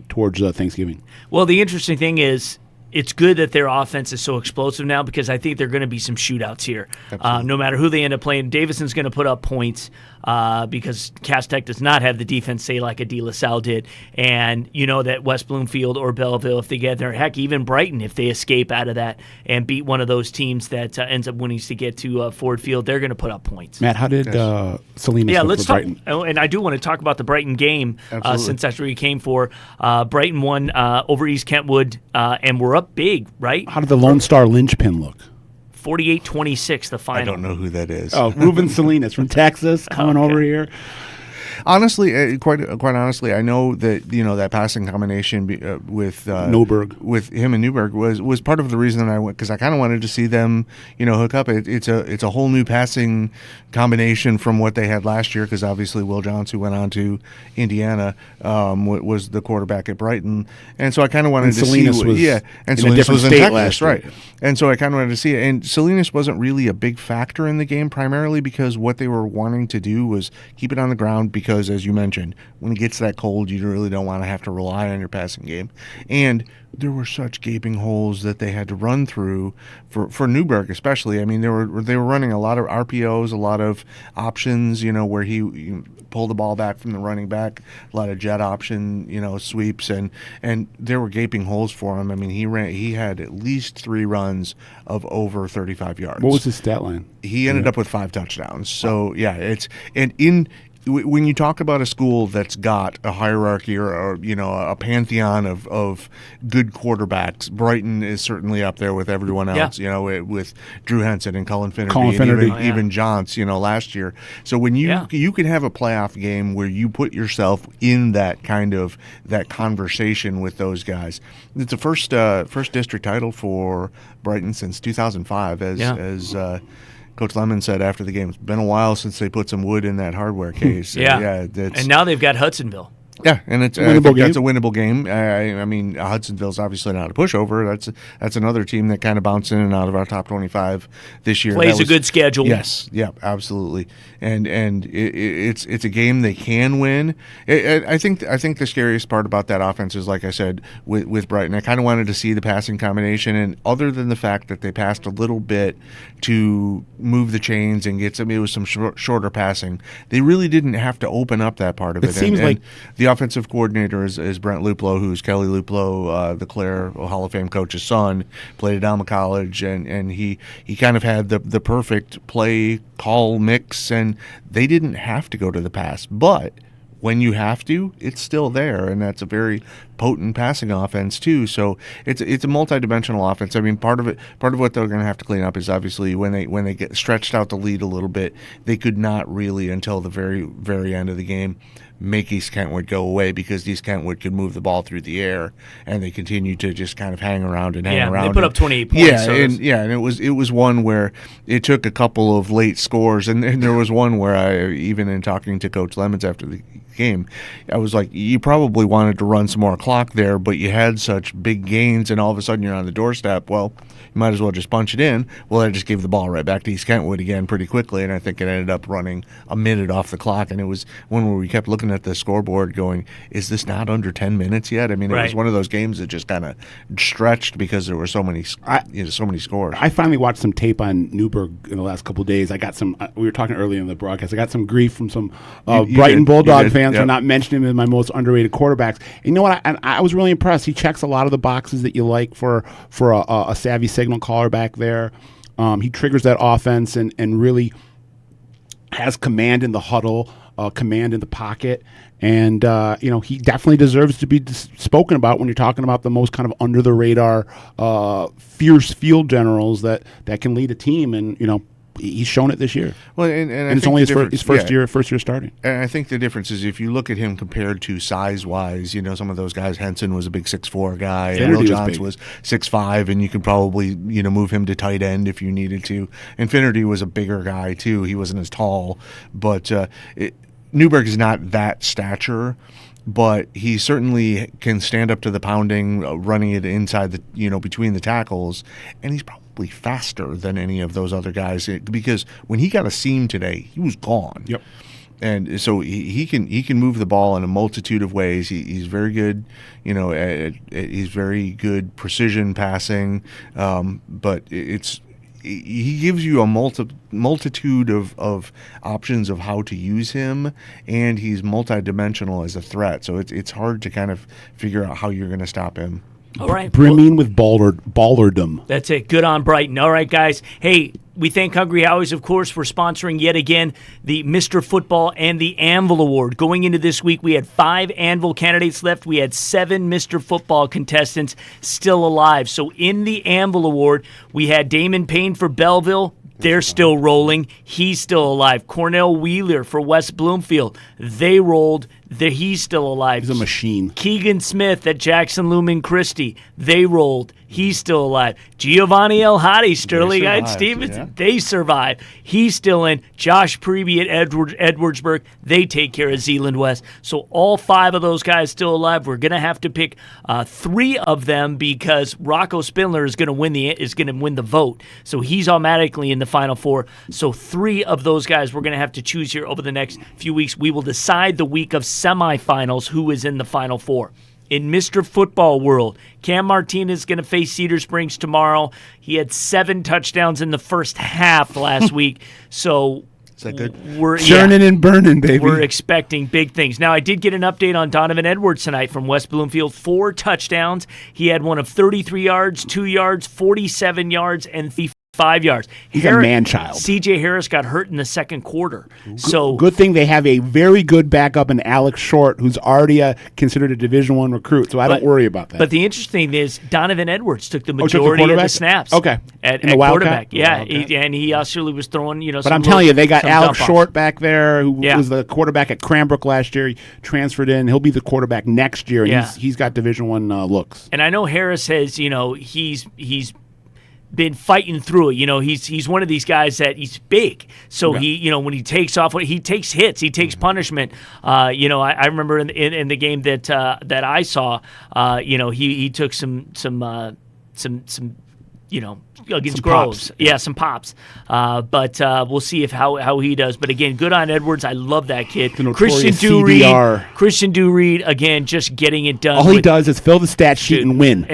towards Thanksgiving. Well, the interesting thing is, it's good that their offense is so explosive now because I think there are going to be some shootouts here. No matter who they end up playing, Davison's going to put up points because Cass Tech does not have the defense, say, like a De La Salle did. And you know that West Bloomfield or Belleville, if they get there, heck, even Brighton, if they escape out of that and beat one of those teams that ends up winning to get to Ford Field, they're going to put up points. Matt, how did Salinas look for Brighton? And I do want to talk about the Brighton game since that's where you came for. Brighton won over East Kentwood and we're up big, right? How did the Lone Star linchpin look? 48-26, the final. I don't know who that is. Oh, Ruben Salinas from Texas coming over here. Honestly, quite honestly, I know that that passing combination with Newberg, with him and Newberg was part of the reason that I went, because I kind of wanted to see them hook up. It's a whole new passing combination from what they had last year, because obviously Will Johns, who went on to Indiana, was the quarterback at Brighton, and so I kind of wanted to Salinas see and Salinas was in Texas, right? And so I kind of wanted to see it, and Salinas wasn't really a big factor in the game, primarily because what they were wanting to do was keep it on the ground, because as you mentioned, when it gets that cold, you really don't want to have to rely on your passing game. And there were such gaping holes that they had to run through for Newberg, especially. I mean, they were running a lot of RPOs, a lot of options, where he pulled the ball back from the running back, a lot of jet option, sweeps, and there were gaping holes for him. I mean, he had at least 3 runs of over 35 yards. What was his stat line? He ended up with 5 touchdowns. So when you talk about a school that's got a hierarchy or a pantheon of good quarterbacks, Brighton is certainly up there with everyone else. Yeah. With Drew Henson and Cullen Finnerty, and even Johns, last year. So when you can have a playoff game where you put yourself in that kind of that conversation with those guys, it's the first district title for Brighton since 2005, as Coach Lemon said after the game. It's been a while since they put some wood in that hardware case. And now they've got Hudsonville. Yeah, and it's that's a winnable game. I mean, Hudsonville's obviously not a pushover. That's another team that kind of bounced in and out of our top 25 this year. Plays a good schedule. Yes, yeah, absolutely. And it's a game they can win. I think the scariest part about that offense is, like I said, with Brighton, I kind of wanted to see the passing combination, and other than the fact that they passed a little bit to move the chains and get some shorter passing, they really didn't have to open up that part of it. It seems like the offensive coordinator is Brent Luplo, who's Kelly Luplo, the Clare Hall of Fame coach's son, played at Alma College, and he kind of had the perfect play call mix, and they didn't have to go to the pass, but when you have to, it's still there, and that's a very potent passing offense too. So it's a multidimensional offense. I mean, part of what they're going to have to clean up is obviously when they get stretched out the lead a little bit, they could not really until the very, very end of the game make East Kentwood go away, because East Kentwood could move the ball through the air, and they continued to just kind of hang around. They put up 28 points. And it was one where it took a couple of late scores, and there was one where I, even in talking to Coach Lemons after the game. I was like, you probably wanted to run some more clock there, but you had such big gains, and all of a sudden you're on the doorstep. Well, you might as well just punch it in. Well, I just gave the ball right back to East Kentwood again pretty quickly, and I think it ended up running a minute off the clock. And it was one where we kept looking at the scoreboard going, is this not under 10 minutes yet? I mean, it was one of those games that just kind of stretched because there were so many scores. I finally watched some tape on Newberg in the last couple of days. I got some, we were talking earlier in the broadcast, I got some grief from some Brighton Bulldog fans for not mentioning him as my most underrated quarterbacks. And you know what? I was really impressed. He checks a lot of the boxes that you like for a savvy signal caller back there. He triggers that offense and really has command in the huddle, command in the pocket. And, he definitely deserves to be spoken about when you're talking about the most kind of under-the-radar, fierce field generals that can lead a team. And, he's shown it this year. Well, and it's only his first year starting. And I think the difference is if you look at him compared to size-wise, some of those guys, Henson was a big 6'4" guy, and Will Johns was 6'5", and you could probably, move him to tight end if you needed to. And Finnerty was a bigger guy, too. He wasn't as tall. But Newberg is not that stature, but he certainly can stand up to the pounding, running it inside the, between the tackles, and he's probably faster than any of those other guys because when he got a seam today, he was gone. Yep. And so he can move the ball in a multitude of ways. He's very good, he's very good precision passing, but he gives you a multitude of options of how to use him, and he's multidimensional as a threat. So it's hard to kind of figure out how you're going to stop him. All right. Brimming with ballardom. That's it. Good on Brighton. All right, guys. Hey, we thank Hungry Howie's, of course, for sponsoring yet again the Mr. Football and the Anvil Award. Going into this week, we had 5 Anvil candidates left. We had 7 Mr. Football contestants still alive. So in the Anvil Award, we had Damon Payne for Belleville. They're still rolling. He's still alive. Cornell Wheeler for West Bloomfield. They rolled. He's still alive. He's a machine. Keegan Smith at Jackson Lumen Christie. They rolled. He's still alive. Giovanni El Hadi, Sterling Heights Stevenson. They survive. He's still in. Josh Preby at Edwardsburg. They take care of Zeeland West. So all 5 of those guys still alive. We're going to have to pick 3 of them because Rocco Spindler is going to win the vote. So he's automatically in the Final 4. So 3 of those guys we're going to have to choose here over the next few weeks. We will decide the week of semifinals who is in the Final 4. In Mr. Football world, Cam Martinez is going to face Cedar Springs tomorrow. He had 7 touchdowns in the first half last week. So is that good? Churning and burning, baby. We're expecting big things. Now, I did get an update on Donovan Edwards tonight from West Bloomfield. 4 touchdowns. He had one of 33 yards, 2 yards, 47 yards, and 5 yards. He's a man-child. C.J. Harris got hurt in the second quarter. So good thing they have a very good backup in Alex Short, who's already considered a Division I recruit, so I don't worry about that. But the interesting thing is Donovan Edwards took the majority of the snaps. Okay. At the quarterback. Yeah, and he actually was throwing, But I'm telling you, they got Alex Short back there, who was the quarterback at Cranbrook last year. He transferred in. He'll be the quarterback next year, and he's got Division I looks. And I know Harris has, he's been fighting through it. He's one of these guys that he's big. So he, when he takes off, he takes hits, he takes punishment. I remember in the game that I saw, he took some against Groves. Some pops. But we'll see how he does. But again, good on Edwards. I love that kid. Christian Dureed, again, just getting it done. All he does is fill the stat sheet and win.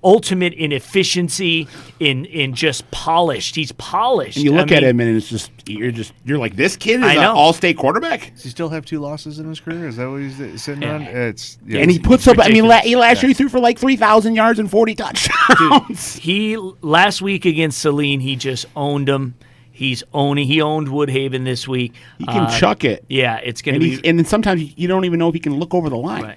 Ultimate in efficiency, in just polished. He's polished. And you look at him, and it's just you're like, this kid is an all-state quarterback. Does he still have 2 losses in his career? Is that what he's sitting on? And he puts up. Ridiculous. Last year he threw for like 3,000 yards and 40 touchdowns. Dude, last week against Saline, he just owned him. He owned Woodhaven this week. He can chuck it. Yeah, it's going to be. And then sometimes you don't even know if he can look over the line.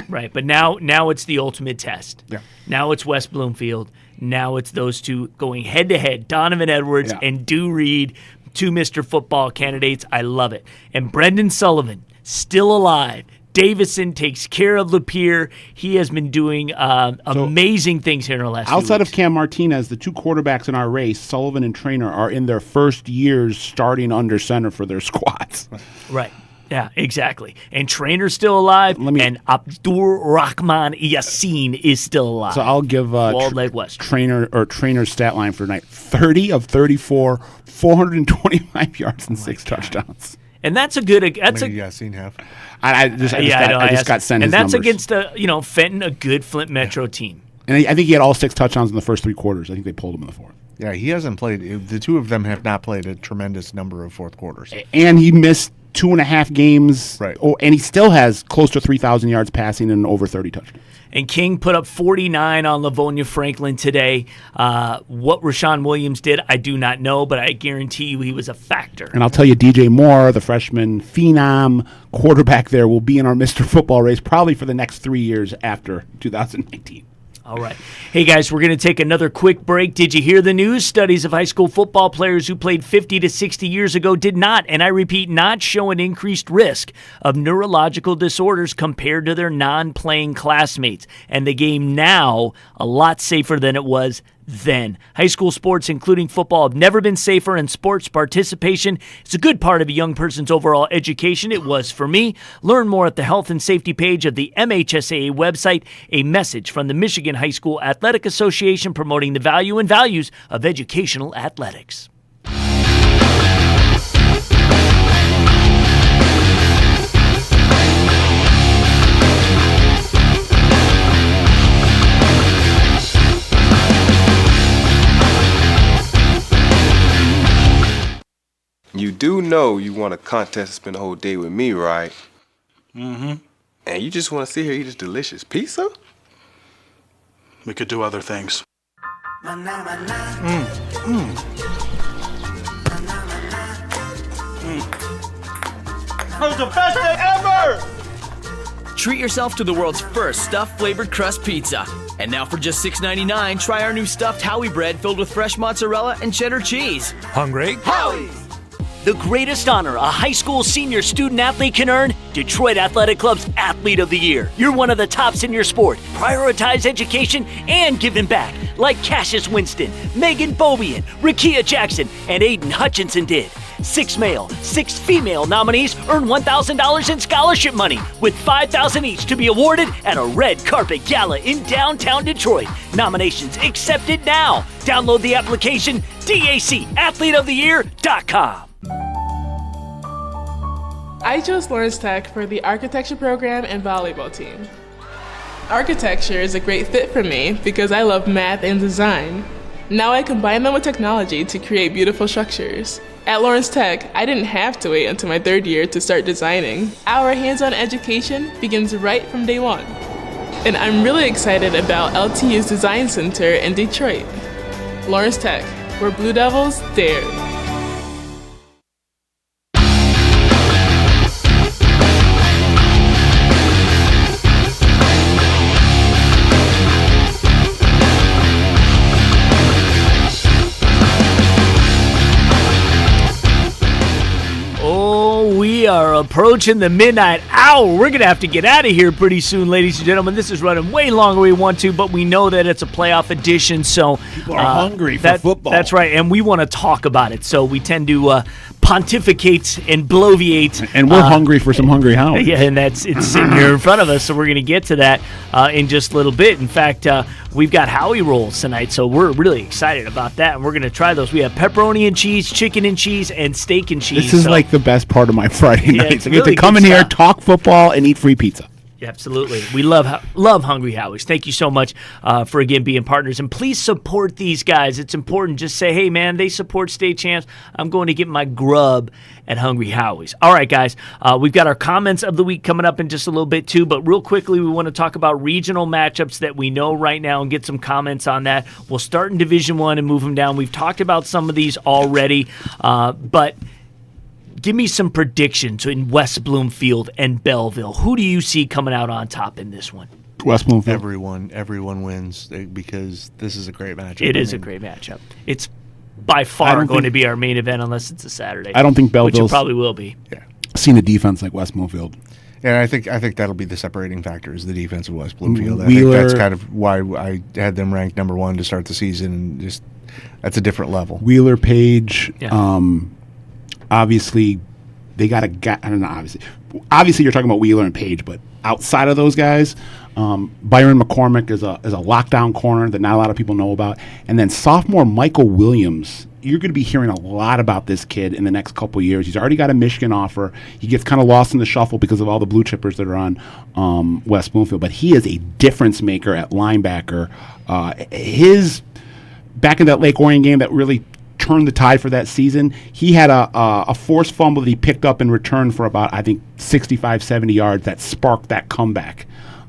Right. But now it's the ultimate test. Yeah. Now it's West Bloomfield. Now it's those two going head to head. Donovan Edwards and Dew Reed, 2 Mr. Football candidates. I love it. And Brendan Sullivan, still alive. Davison takes care of Lapeer. He has been doing amazing things here in the last few outside weeks. of Cam Martinez, the 2 quarterbacks in our race, Sullivan and Traynor, are in their first years starting under center for their squads. Right. Yeah, exactly. And Trainer's still alive, and Abdur Rahman Yassin is still alive. So I'll give Walled Lake West. Trainer's stat line for tonight: 30 of 34, 425 yards and 6 touchdowns. And that's a good. That's Yassin have. I just got sent and his that's numbers. against Fenton, a good Flint Metro team. And I think he had all 6 touchdowns in the first 3 quarters. I think they pulled him in the fourth. Yeah, he hasn't played. The two of them have not played a tremendous number of fourth quarters. And he missed 2.5 games. Right. Oh, and he still has close to 3,000 yards passing and over 30 touchdowns. And King put up 49 on Livonia Franklin today. What Rashawn Williams did, I do not know, but I guarantee you he was a factor. And I'll tell you, DJ Moore, the freshman phenom quarterback there, will be in our Mr. Football race probably for the next 3 years after 2019. All right. Hey, guys, we're going to take another quick break. Did you hear the news? Studies of high school football players who played 50 to 60 years ago did not, and I repeat, not show an increased risk of neurological disorders compared to their non-playing classmates. And the game now, a lot safer than it was then. High school sports, including football, have never been safer, and sports participation is a good part of a young person's overall education. It was for me. Learn more at the health and safety page of the MHSAA website. A message from the Michigan High School Athletic Association promoting the value and values of educational athletics. You do know you want a contest to spend the whole day with me, right? Mm-hmm. And you just want to sit here and eat this delicious pizza? We could do other things. That was the best day ever! Treat yourself to the world's first stuffed flavored crust pizza. And now for just $6.99, try our new stuffed Howie bread filled with fresh mozzarella and cheddar cheese. Hungry? Howie's! The greatest honor a high school senior student athlete can earn, Detroit Athletic Club's Athlete of the Year. You're one of the tops in your sport. Prioritize education and giving back, like Cassius Winston, Megan Bobian, Rakia Jackson, and Aiden Hutchinson did. 6 male, 6 female nominees earn $1,000 in scholarship money, with $5,000 each to be awarded at a red carpet gala in downtown Detroit. Nominations accepted now. Download the application, DACAthleteoftheyear.com. I chose Lawrence Tech for the architecture program and volleyball team. Architecture is a great fit for me because I love math and design. Now I combine them with technology to create beautiful structures. At Lawrence Tech, I didn't have to wait until my 3rd year to start designing. Our hands-on education begins right from day 1. And I'm really excited about LTU's Design Center in Detroit. Lawrence Tech, where Blue Devils dare. We are approaching the midnight hour. We're going to have to get out of here pretty soon, ladies and gentlemen. This is running way longer than we want to, but we know that it's a playoff edition, so people are hungry for football. That's right, and we want to talk about it, so we tend to pontificate and bloviate. And we're hungry for some Hungry Howie. Yeah, and it's sitting here in front of us, so we're going to get to that in just a little bit. In fact, we've got Howie rolls tonight, so we're really excited about that, and we're going to try those. We have pepperoni and cheese, chicken and cheese, and steak and cheese. This is like the best part of my Friday night. It's I get really to come in good here, stuff. talk football, and eat free pizza. Yeah, absolutely. We love Hungry Howies. Thank you so much for, again, being partners. And please support these guys. It's important. Just say, hey, man, they support State Champs. I'm going to get my grub at Hungry Howies. All right, guys. We've got our comments of the week coming up in just a little bit, too. But real quickly, we want to talk about regional matchups that we know right now and get some comments on that. We'll start in Division I and move them down. We've talked about some of these already, but give me some predictions in West Bloomfield and Belleville. Who do you see coming out on top in this one? West Bloomfield. Everyone wins because this is a great matchup. It is a great matchup. It's by far going to be our main event unless it's a Saturday. I don't think Belleville's which it probably will be. Yeah. Seen a defense like West Bloomfield. And I think that'll be the separating factor is the defense of West Bloomfield. I Wheeler, think that's kind of why I had them ranked number 1 to start the season. And just that's a different level. Wheeler Page, obviously They got a guy. I don't know. Obviously, you're talking about Wheeler and Page, but outside of those guys, Byron McCormick is a lockdown corner that not a lot of people know about, and then sophomore Michael Williams. You're going to be hearing a lot about this kid in the next couple of years. He's already got a Michigan offer. He gets kind of lost in the shuffle because of all the blue chippers that are on West Bloomfield, but he is a difference maker at linebacker. His back in that Lake Orion game that really turned the tide for that season, he had a forced fumble that he picked up in return for about, I think, 65, 70 yards that sparked that comeback.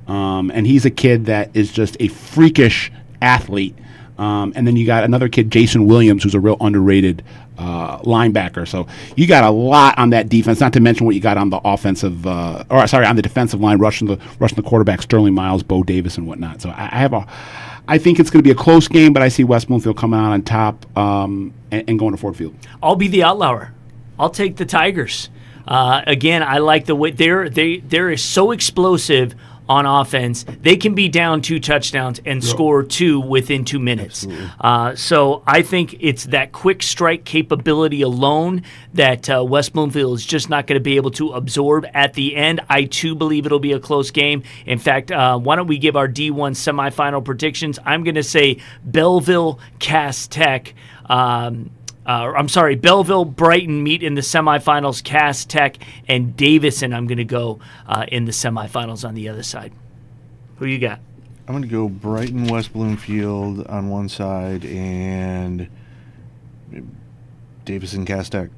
And he's a kid that is just a freakish athlete. And then you got another kid, Jason Williams, who's a real underrated linebacker. So you got a lot on that defense, not to mention what you got on the on the defensive line, rushing the quarterback, Sterling Miles, Bo Davis, and whatnot. So I think it's going to be a close game, but I see West Bloomfield coming out on top and going to Ford Field. I'll be the outlier. I'll take the Tigers. Again, I like the way they're so explosive on offense. They can be down 2 touchdowns and score 2 within 2 minutes. So I think it's that quick strike capability alone that West Bloomfield is just not going to be able to absorb at the end. I, too, believe it'll be a close game. In fact, why don't we give our D1 semifinal predictions? I'm going to say Belleville, Cass Tech, Belleville, Brighton meet in the semifinals. Cass Tech and Davison, I'm going to go in the semifinals on the other side. Who you got? I'm going to go Brighton, West Bloomfield on one side, and Davison, Cass Tech.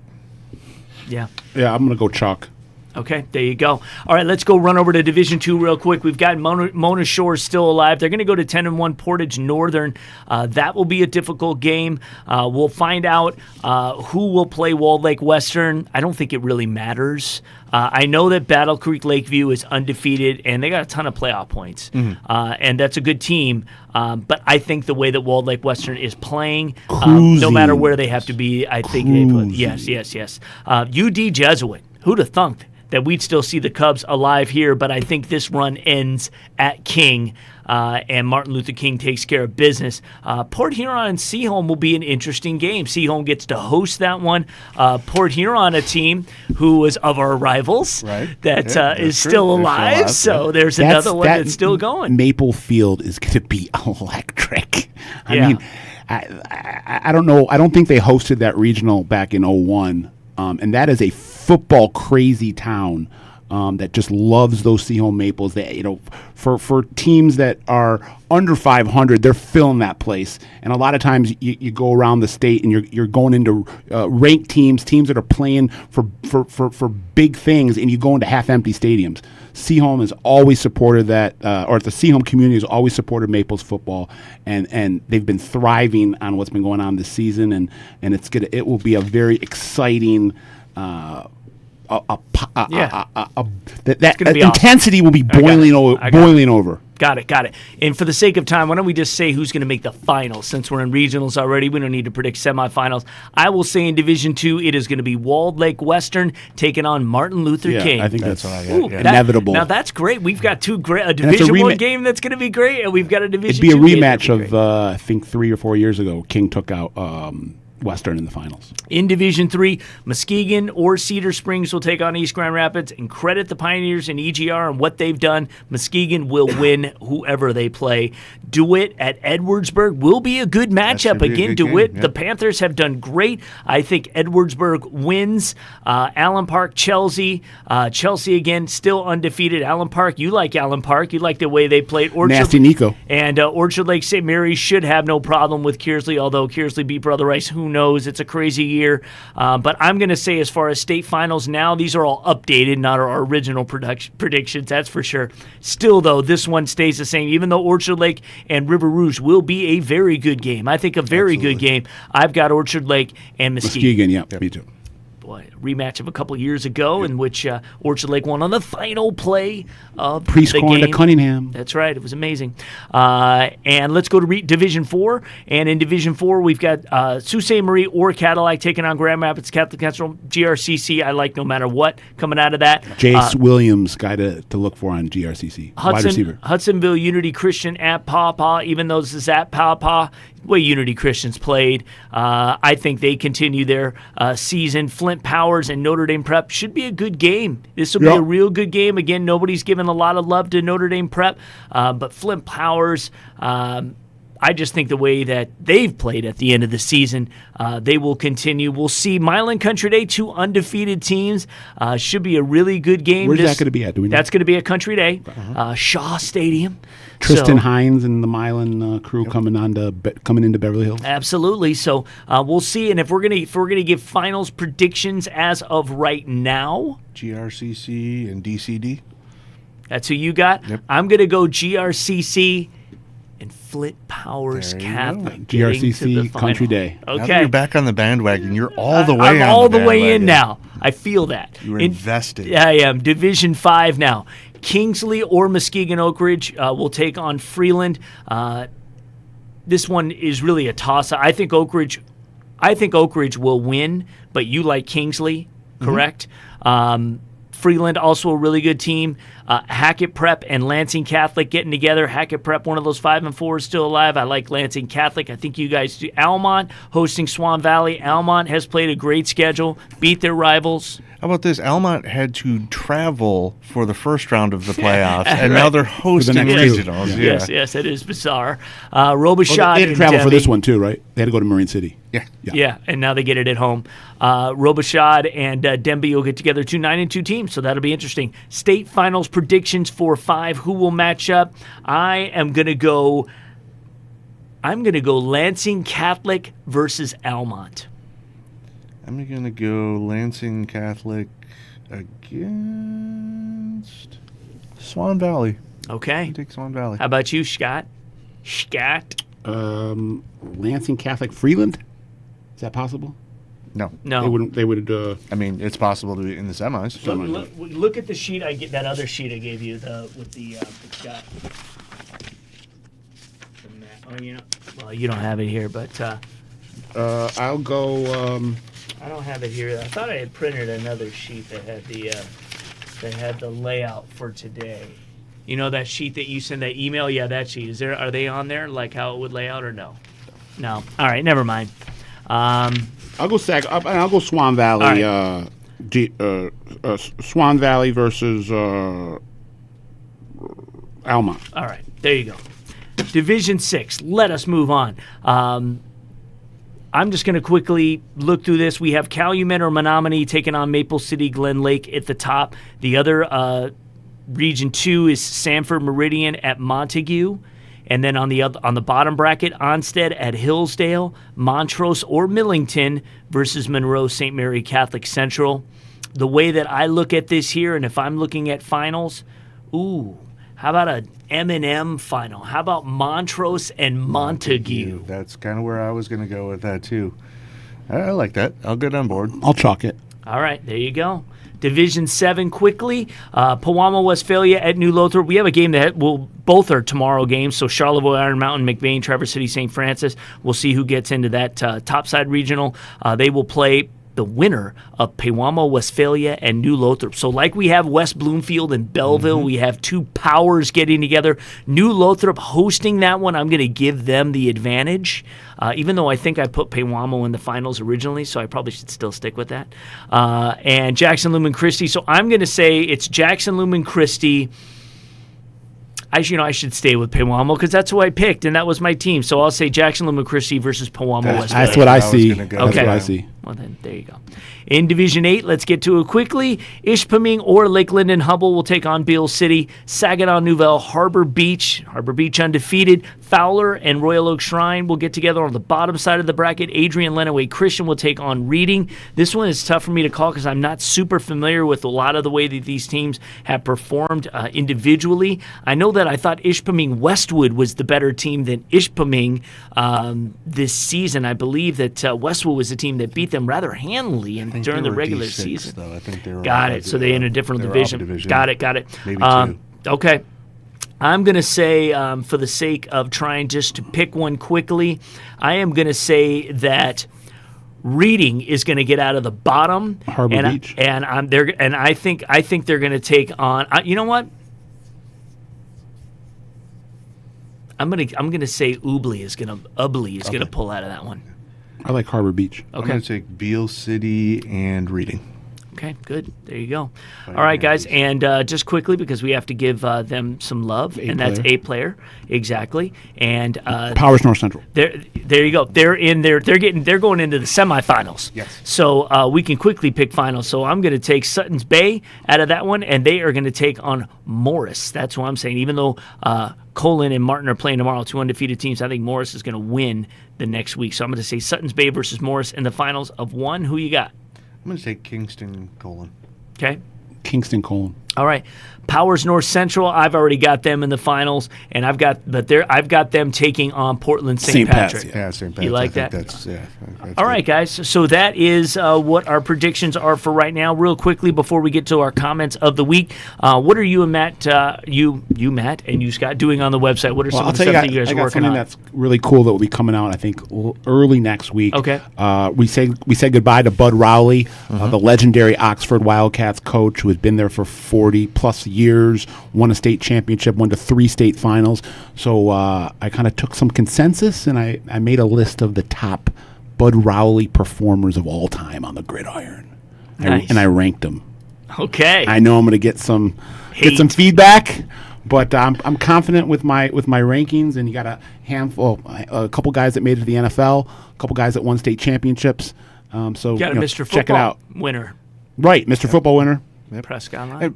Yeah. Yeah, I'm going to go chalk. Okay, there you go. All right, let's go run over to Division II real quick. We've got Mona Shore still alive. They're going to go to 10-1 Portage Northern. That will be a difficult game. We'll find out who will play Walled Lake Western. I don't think it really matters. I know that Battle Creek Lakeview is undefeated, and they got a ton of playoff points. And that's a good team. But I think the way that Walled Lake Western is playing, no matter where they have to be, I think they put. Yes. UD Jesuit. Who'd have thunk that we'd still see the Cubs alive here, but I think this run ends at King, and Martin Luther King takes care of business. Port Huron and Seaholm will be an interesting game. Seaholm gets to host that one. Port Huron, a team who was of our rivals, that is still alive, so there's another one that's still going. Maple Field is going to be electric. I mean, I don't know. I don't think they hosted that regional back in 2001, and that is a football crazy town that just loves those Seaholm Maples. They, for teams that are under 500, they're filling that place. And a lot of times you go around the state and you're going into ranked teams that are playing for big things, and you go into half empty stadiums. Seaholm has always supported that, or the Seaholm community has always supported Maples football, and they've been thriving on what's been going on this season, and it will be a very exciting. That intensity will be boiling over. Got it. And for the sake of time, why don't we just say who's going to make the finals? Since we're in regionals already, we don't need to predict semifinals. I will say in Division II, it is going to be Walled Lake Western taking on Martin Luther King. I think that's what I got. Inevitable. Now that's great. We've got a Division I game that's going to be great, and we've got a Division II. It'd be a rematch of I think 3 or 4 years ago. King took out Western in the finals. In Division III, Muskegon or Cedar Springs will take on East Grand Rapids, and credit the Pioneers and EGR and what they've done. Muskegon will win whoever they play. DeWitt at Edwardsburg will be a good matchup. Again, DeWitt, the Panthers have done great. I think Edwardsburg wins. Allen Park, Chelsea. Chelsea, again, still undefeated. Allen Park, you like Allen Park. You like the way they played. Nasty Nico. And Orchard Lake St. Mary should have no problem with Kearsley, although Kearsley beat Brother Rice. Who knows? It's a crazy year. But I'm going to say as far as state finals now, these are all updated, not our original predictions, that's for sure. Still, though, this one stays the same. Even though Orchard Lake and River Rouge will be a very good game. I think a very good game. I've got Orchard Lake and Muskegon. Yeah, me too. Boy, rematch of a couple years ago in which Orchard Lake won on the final play of Pre-scoring the game. to Cunningham. That's right. It was amazing. And let's go to Division 4. And in Division 4, we've got Sault Ste. Marie or Cadillac taking on Grand Rapids Catholic Central. GRCC, I like no matter what coming out of that. Jace Williams, guy to look for on GRCC. Wide receiver. Hudsonville Unity Christian at Paw Paw, even though this is at Paw Paw. way Unity Christian's played. I think they continue their season. Flint Powers and Notre Dame Prep should be a good game. This will be a real good game. Again, nobody's given a lot of love to Notre Dame Prep, but Flint Powers, I just think the way that they've played at the end of the season, they will continue. We'll see Milan Country Day, 2 undefeated teams. Should be a really good game. Where's that going to be at? Do we know? That's going to be at Country Day, Shaw Stadium. Tristan Hines and the Milan crew coming into Beverly Hills. Absolutely. So we'll see. And if we're gonna give finals predictions as of right now, GRCC and DCD. That's who you got. Yep. I'm gonna go GRCC. And Flint Powers Catholic. GRCC Country Day. Okay. Now that you're back on the bandwagon. You're all the way I'm on all the the way in bandwagon. now. I feel that. You're invested. I am. Division 5 now. Kingsley or Muskegon Oak Ridge will take on Freeland. This one is really a toss-up. I think Oak Ridge will win, but you like Kingsley, correct? Freeland, also a really good team. Hackett Prep and Lansing Catholic getting together. Hackett Prep, one of those 5 and 4 is still alive. I like Lansing Catholic. I think you guys do. Almont hosting Swan Valley. Almont has played a great schedule, beat their rivals. How about this? Almont had to travel for the first round of the playoffs, and now they're hosting regionals. Yes, yes, it is bizarre. Robichaud they had to travel for this one too, right? They had to go to Marine City. Yeah, and now they get it at home. Robichaud and Denby will get together 2 9-2 teams, so that'll be interesting. State finals predictions for 5. Who will match up? I'm gonna go Lansing Catholic versus Almont. I'm going to go Lansing Catholic against Swan Valley. Okay. Take Swan Valley. How about you, Scott? Lansing Catholic Freeland. Is that possible? No. No. They would. I mean, it's possible to be in the semis. Look at the sheet that other sheet I gave you with the Scott. Well, you don't have it here, but I'll go. I don't have it here. I thought I had printed another sheet that had the layout for today. You know that sheet that you send that email? Yeah, that sheet. Are they on there, like how it would lay out, or no? No. All right, never mind. I'll go I'll go Swan Valley. Right. Swan Valley versus Alma. All right, there you go. Division 6. Let us move on. I'm just going to quickly look through this. We have Calumet or Menominee taking on Maple City Glen Lake at the top. The other Region 2 is Sanford Meridian at Montague. And then on the bottom bracket, Onstead at Hillsdale, Montrose or Millington versus Monroe St. Mary Catholic Central. The way that I look at this here, and if I'm looking at finals, how about a M&M final? How about Montrose and Montague? That's kind of where I was going to go with that, too. I like that. I'll get on board. I'll chalk it. All right, there you go. Division 7 quickly. Pewamo, Westphalia at New Lothrop. We have a game that both are tomorrow games, so Charlevoix, Iron Mountain, McBain, Traverse City, St. Francis. We'll see who gets into that topside regional. They will play the winner of Pewamo, Westphalia, and New Lothrop. So like we have West Bloomfield and Belleville, we have 2 powers getting together. New Lothrop hosting that one. I'm going to give them the advantage, even though I think I put Pewamo in the finals originally, so I probably should still stick with that. And Jackson Lumen Christi. So I'm going to say it's Jackson Lumen Christi. I should stay with Pewamo because that's who I picked, and that was my team. So I'll say Jackson Lumen Christi versus Pewamo Westphalia. That's what I see. That's Okay. what I see. Well, then, there you go. In Division 8, let's get to it quickly. Ishpeming or Lake Linden Hubble will take on Beale City. Saginaw Nouvelle, Harbor Beach undefeated. Fowler and Royal Oak Shrine will get together on the bottom side of the bracket. Adrian Lenawee Christian will take on Reading. This one is tough for me to call because I'm not super familiar with a lot of the way that these teams have performed individually. I know that I thought Ishpeming Westwood was the better team than Ishpeming this season. I believe that Westwood was the team that beat them rather handily during the regular D6, season. though. I think they were Got it. So they're in a different division. Got it. Maybe 2. Okay. I'm going to say, for the sake of trying just to pick one quickly, I am going to say that Reading is going to get out of the bottom. Harbor Beach. I think they're going to take on. You know what? I'm gonna say Ubly is gonna pull out of that one. I like Harbor Beach. I'm Okay. going to take Beale City and Reading. Okay, good. There you go. All right, guys, and just quickly because we have to give them some love, and that's A player, exactly. And Powers North Central. There you go. They're going into the semifinals. Yes. So we can quickly pick finals. So I'm going to take Sutton's Bay out of that one, and they are going to take on Morris. That's what I'm saying. Even though Colin and Martin are playing tomorrow, 2 undefeated teams, I think Morris is going to win the next week. So I'm going to say Sutton's Bay versus Morris in the finals of 1. Who you got? I'm going to take Kingston Colon. Okay. Kingston Colon. All right. Powers North Central, I've already got them in the finals, and I've got them taking on Portland St. Patrick. Yeah, St. Patrick. You like that? That's All right, guys. So that is what our predictions are for right now. Real quickly before we get to our comments of the week, what are you and Matt, you Matt and you Scott, doing on the website? What are some of the stuff that you guys are working on? That's really cool that will be coming out, I think, early next week. Okay. We say goodbye to Bud Rowley, the legendary Oxford Wildcats coach who has been there for 40 plus years, won a state championship, won to 3 state finals. So I kind of took some consensus and I made a list of the top Bud Rowley performers of all time on the gridiron. Nice. And I ranked them. Okay. I know I'm going to get some feedback, but I'm confident with my rankings. And you got a couple guys that made it to the NFL, a couple guys that won state championships. So You got a Mr. Football check it out. winner. Right, Mr. Football winner. Prescott Line.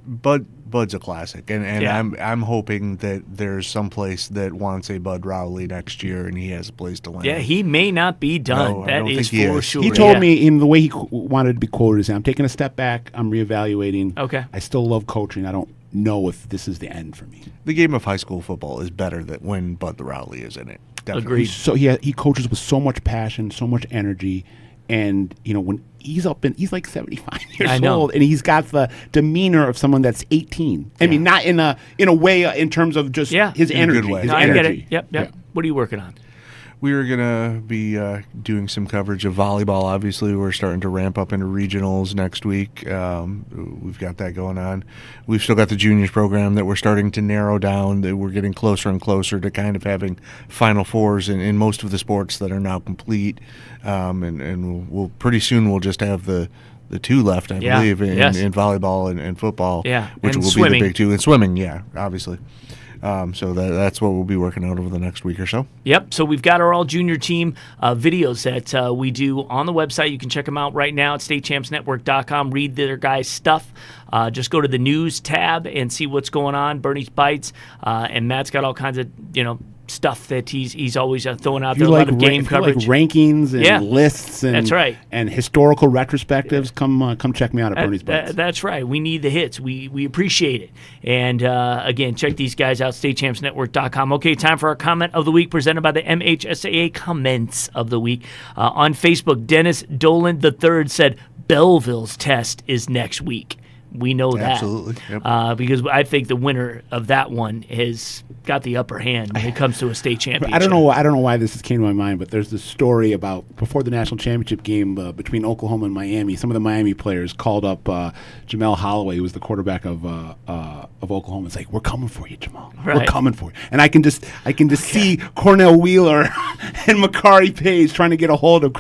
Bud's a classic, and Yeah. I'm hoping that there's some place that wants a Bud Rowley next year, and he has a place to land. Yeah, he may not be done. No, I that don't is think he for is. sure. He told me in the way he wanted to be quoted is, I'm taking a step back, I'm reevaluating. Okay. I still love coaching. I don't know if this is the end for me. The game of high school football is better than when Bud Rowley is in it. Definitely. Agreed. So he coaches with so much passion, so much energy, and when he's like 75 years old, and he's got the demeanor of someone that's 18. I mean, not in a way in terms of just his In a good energy. way. His I energy. get it. Yep. What are you working on? We are going to be doing some coverage of volleyball. Obviously, we're starting to ramp up into regionals next week. We've got that going on. We've still got the juniors program that we're starting to narrow down. That we're getting closer and closer to kind of having Final Fours in most of the sports that are now complete. And we'll pretty soon we'll just have the 2 left, I believe, in volleyball and football. Yeah, which and will swimming. be the big 2. And swimming, yeah, obviously. So that's what we'll be working out over the next week or so. Yep. So we've got our all junior team videos that we do on the website. You can check them out right now at statechampsnetwork.com. Read their guys' stuff. Just go to the news tab and see what's going on. Bernie's Bites, and Matt's got all kinds of stuff that he's always throwing out there. A lot of game coverage, rankings and lists, and that's right, and historical retrospectives. Come check me out at Bernie's Bites. That's right. We need the hits. We appreciate it. And again, check these guys out. StateChampsNetwork.com. Okay, time for our comment of the week, presented by the MHSAA Comments of the Week on Facebook. Dennis Dolan III said Belleville's test is next week. We know that. Absolutely. Yep. Because I think the winner of that one has got the upper hand when it comes to a state championship. I don't know why this came to my mind, but there's this story about before the national championship game between Oklahoma and Miami. Some of the Miami players called up Jamel Holloway, who was the quarterback of Oklahoma. It's like, we're coming for you, Jamal. Right. We're coming for you. And I can just see Cornell Wheeler and Makari Page trying to get a hold of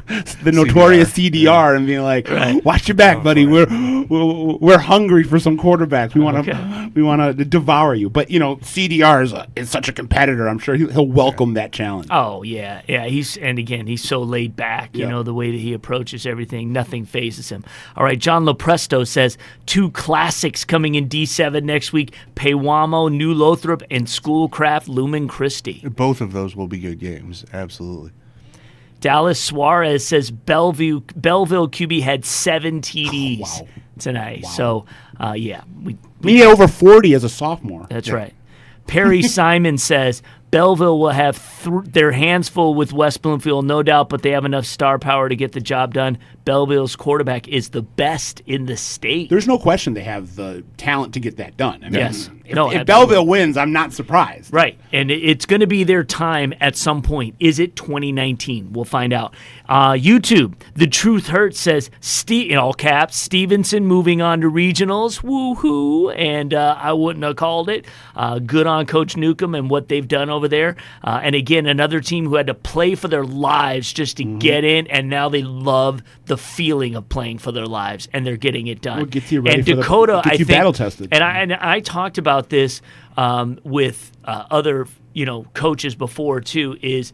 the notorious CDR and being like, watch your back, buddy. We're hungry for some quarterbacks. We want to devour you. But CDR is such a competitor. I'm sure he'll welcome that challenge. Oh yeah. He's so laid back. You know, the way that he approaches everything, nothing phases him. All right, John Lopresto says 2 classics coming in D7 next week: Peywamo, New Lothrop, and Schoolcraft, Lumen Christi. Both of those will be good games. Absolutely. Dallas Suarez says Belleville QB had 7 TDs tonight. Wow. So, he had over 40 as a sophomore. That's right. Perry Simon says Belleville will have their hands full with West Bloomfield, no doubt, but they have enough star power to get the job done. Belleville's quarterback is the best in the state. There's no question they have the talent to get that done. I mean, Yes. If Belleville wins, I'm not surprised. Right. And it's going to be their time at some point. Is it 2019? We'll find out. YouTube, The Truth Hurts says, in all caps, Stevenson moving on to regionals. Woo-hoo. And I wouldn't have called it. Good on Coach Newcomb and what they've done over over there. And again, another team who had to play for their lives just to get in, and now they love the feeling of playing for their lives, and they're getting it done. Well, it gets you ready and for Dakota, gets I you think, battle tested. And I talked about this with other coaches before too. Is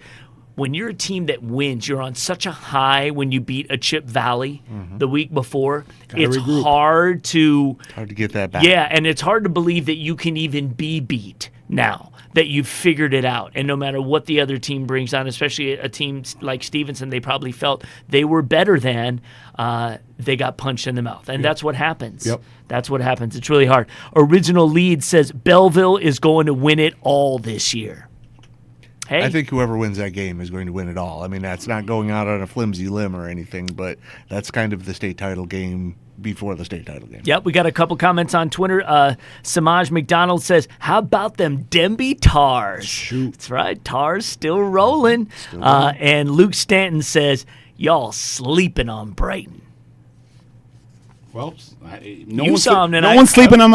when you're a team that wins, you're on such a high when you beat a Chip Valley the week before. It's hard to get that back. Yeah, and it's hard to believe that you can even be beat now, that you've figured it out. And no matter what the other team brings on, especially a team like Stevenson, they probably felt they were better than, they got punched in the mouth. And that's what happens. Yep. That's what happens. It's really hard. Original Lead says Belleville is going to win it all this year. Hey. I think whoever wins that game is going to win it all. I mean, that's not going out on a flimsy limb or anything, but that's kind of the state title game before the state title game. Yep, we got a couple comments on Twitter. Samaj McDonald says, how about them Denby Tars? Shoot. That's right, Tars still rolling. And Luke Stanton says, y'all sleeping on Brighton. Well, No one's sleeping on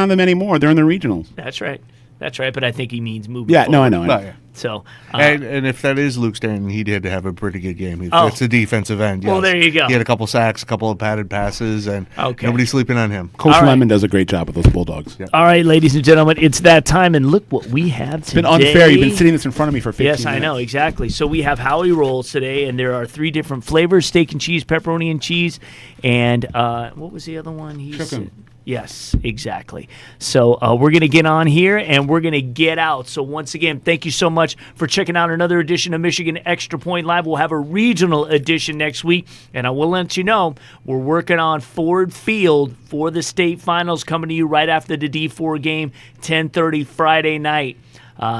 them anymore. They're in the regionals. That's right. That's right, but I think he means moving Yeah, forward. no, I know. Well, yeah. So, and if that is Luke Stanton, he did have a pretty good game. It's a defensive end. Well, yes. there you go. He had a couple sacks, a couple of padded passes, and nobody's sleeping on him. Coach Lemon does a great job with those Bulldogs. Yeah. All right, ladies and gentlemen, it's that time, and look what we have today. It's been unfair. You've been sitting this in front of me for 15 minutes. Yes, I know, exactly. So we have Howie Rolls today, and there are 3 different flavors, steak and cheese, pepperoni and cheese, and what was the other one? Chicken. Yes, exactly. So we're going to get on here, and we're going to get out. So once again, thank you so much for checking out another edition of Michigan Extra Point Live. We'll have a regional edition next week, and I will let you know we're working on Ford Field for the state finals coming to you right after the D4 game, 10:30 Friday night.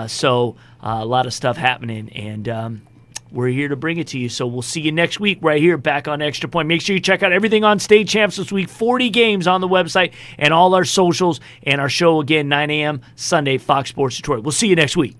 So a lot of stuff happening, and we're here to bring it to you. So we'll see you next week right here back on Extra Point. Make sure you check out everything on State Champs this week. 40 games on the website and all our socials, and our show again, 9 a.m. Sunday, Fox Sports Detroit. We'll see you next week.